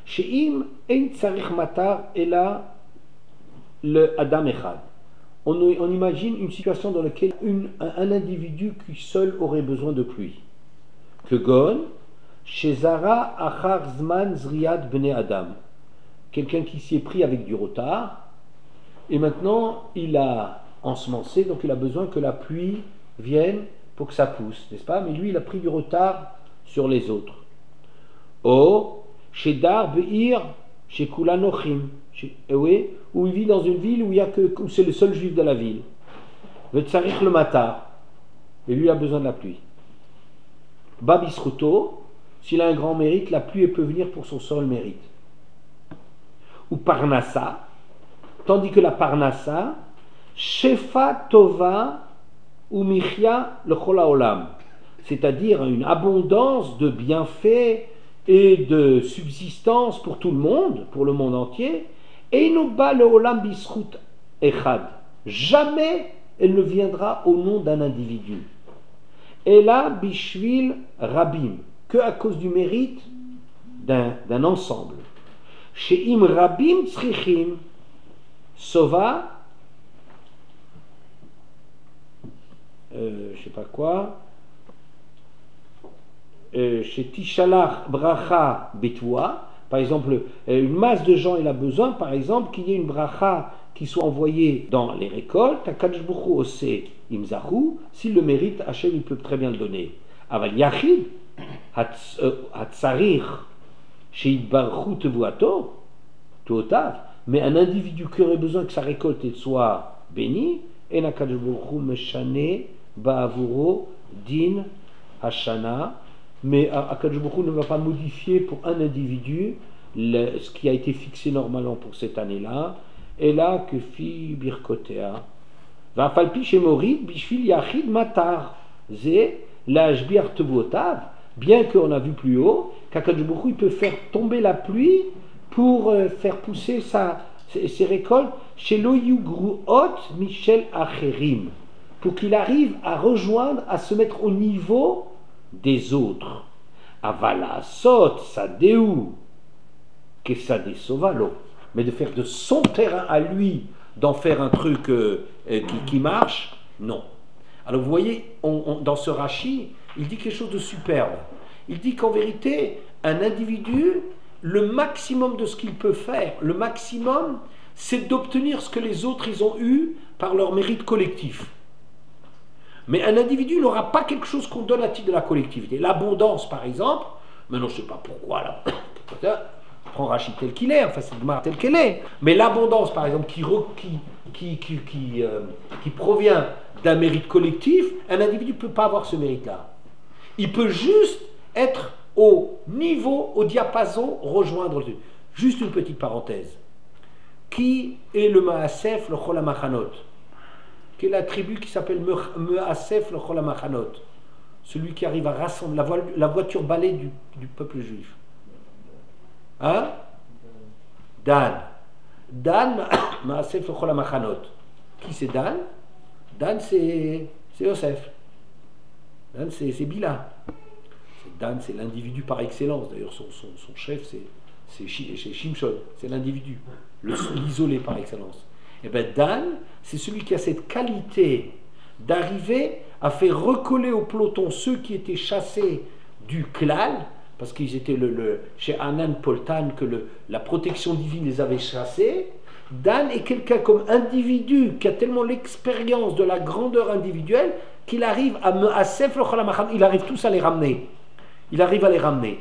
She'im ein tzarich matar ela le Adam Echad. On imagine une situation dans laquelle un individu qui seul aurait besoin de pluie. Que Gon, Shezara Achar Zman Zriad Bene Adam. Quelqu'un qui s'y est pris avec du retard, et maintenant il a ensemencé, donc il a besoin que la pluie vienne pour que ça pousse, n'est-ce pas? Mais lui, il a pris du retard sur les autres. Oh, Shedar Be'ir, chez Kulanochim, oui, où il vit dans une ville où c'est le seul juif de la ville. Vetsarich le matar, et lui a besoin de la pluie. Babisruto, s'il a un grand mérite, la pluie peut venir pour son seul mérite. Ou Parnassa, tandis que la Parnassa, Shefa Tova ou Michia le Chola Olam, c'est-à-dire une abondance de bienfaits et de subsistance pour tout le monde, pour le monde entier, et nous bat le Olam Bisrut Echad. Jamais elle ne viendra au nom d'un individu. Et là, Bishvil Rabim, que à cause du mérite d'un ensemble. Chez Im Rabim Tzrichim, Sova, je sais pas quoi, chez Tishalach Bracha Betwa, par exemple, une masse de gens, il a besoin, par exemple, qu'il y ait une bracha qui soit envoyée dans les récoltes, Akadosh Baruch Hu Ose Imzahu, s'il le mérite, Hachem, il peut très bien le donner. Aval Yachid, Hatzarir, Sheitbarchu Tevuato, Tuotav, mais un individu qui aurait besoin que sa récolte soit bénie, En Akadosh Baruch Hu Meshane Ba'avuro Din Hashana, mais Akadosh Baruch Hu ne va pas modifier pour un individu ce qui a été fixé normalement pour cette année-là, et là que fit Birkotea. Va falpi chez Morid, Bishvil Yachid Matar, Zé, l'Ashbir Tevotav, bien qu'on a vu plus haut, qu'Akadosh Baruch Hu il peut faire tomber la pluie pour faire pousser ses récoltes chez l'Oyugruot Michel Acherim, pour qu'il arrive à rejoindre, à se mettre au niveau des autres. Avala sot sadeu que sade sovalo, mais de faire de son terrain à lui, d'en faire un truc qui marche, non. Alors vous voyez, dans ce Rashi, il dit quelque chose de superbe. Il dit qu'en vérité, un individu, le maximum de ce qu'il peut faire, le maximum, c'est d'obtenir ce que les autres ils ont eu par leur mérite collectif. Mais un individu n'aura pas quelque chose qu'on donne à titre de la collectivité. L'abondance, par exemple, maintenant je ne sais pas pourquoi, là, je prends Rachid tel qu'il est, enfin c'est Gemara tel qu'elle est, mais l'abondance, par exemple, qui provient d'un mérite collectif, un individu ne peut pas avoir ce mérite-là. Il peut juste être au niveau, au diapason, rejoindre le truc. Juste une petite parenthèse. Qui est le Maasef, le Cholamachanot? Qui est la tribu qui s'appelle Measef le Cholamachanot, celui qui arrive à rassembler la voiture balai du peuple juif. Hein? Dan. Dan Measef le Cholamachanot. Qui c'est Dan? Dan c'est Yosef. Dan c'est Bila. Dan c'est l'individu par excellence. D'ailleurs son chef c'est Shimshon. C'est l'individu, l'isolé par excellence. Et bien Dan, c'est celui qui a cette qualité d'arriver à faire recoller au peloton ceux qui étaient chassés du klal, parce qu'ils étaient chez Anan Poltan, que la protection divine les avait chassés. Dan est quelqu'un comme individu qui a tellement l'expérience de la grandeur individuelle qu'il arrive à Sefer Cholamachan, il arrive tous à les ramener. Il arrive à les ramener.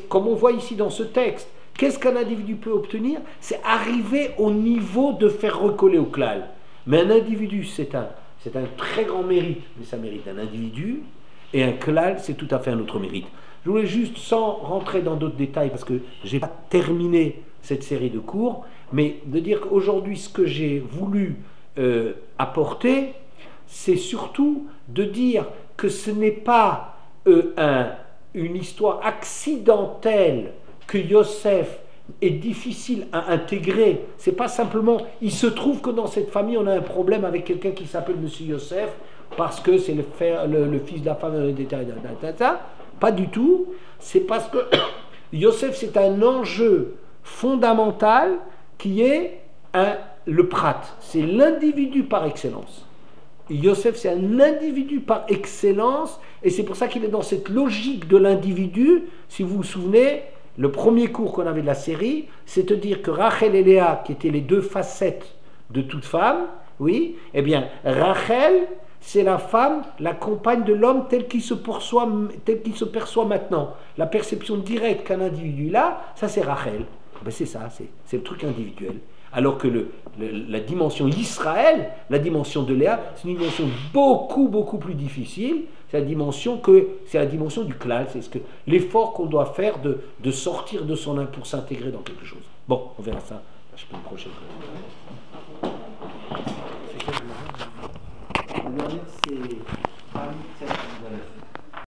Comme on voit ici dans ce texte, qu'est-ce qu'un individu peut obtenir? C'est arriver au niveau de faire recoller au klal. Mais un individu, c'est un très grand mérite, mais ça mérite un individu, et un klal, c'est tout à fait un autre mérite. Je voulais juste, sans rentrer dans d'autres détails, parce que je n'ai pas terminé cette série de cours, mais de dire qu'aujourd'hui, ce que j'ai voulu apporter, c'est surtout de dire que ce n'est pas une histoire accidentelle que Yosef est difficile à intégrer. C'est pas simplement, il se trouve que dans cette famille on a un problème avec quelqu'un qui s'appelle Monsieur Yosef parce que c'est le fils de la femme pas du tout. C'est parce que Yosef c'est un enjeu fondamental qui est le prat, c'est l'individu par excellence. Yosef, c'est un individu par excellence, et c'est pour ça qu'il est dans cette logique de l'individu. Si vous vous souvenez, le premier cours qu'on avait de la série, c'est de dire que Rachel et Léa, qui étaient les deux facettes de toute femme, oui, eh bien, Rachel, c'est la femme, la compagne de l'homme tel qu'il se perçoit maintenant. La perception directe qu'un individu a, ça c'est Rachel. Ben c'est ça, c'est le truc individuel. Alors que la dimension Israël, la dimension de Léa, c'est une dimension beaucoup plus difficile. C'est la dimension du klal, c'est l'effort qu'on doit faire de sortir de son âme pour s'intégrer dans quelque chose. Bon, on verra ça la semaine prochaine. Le dernier, c'est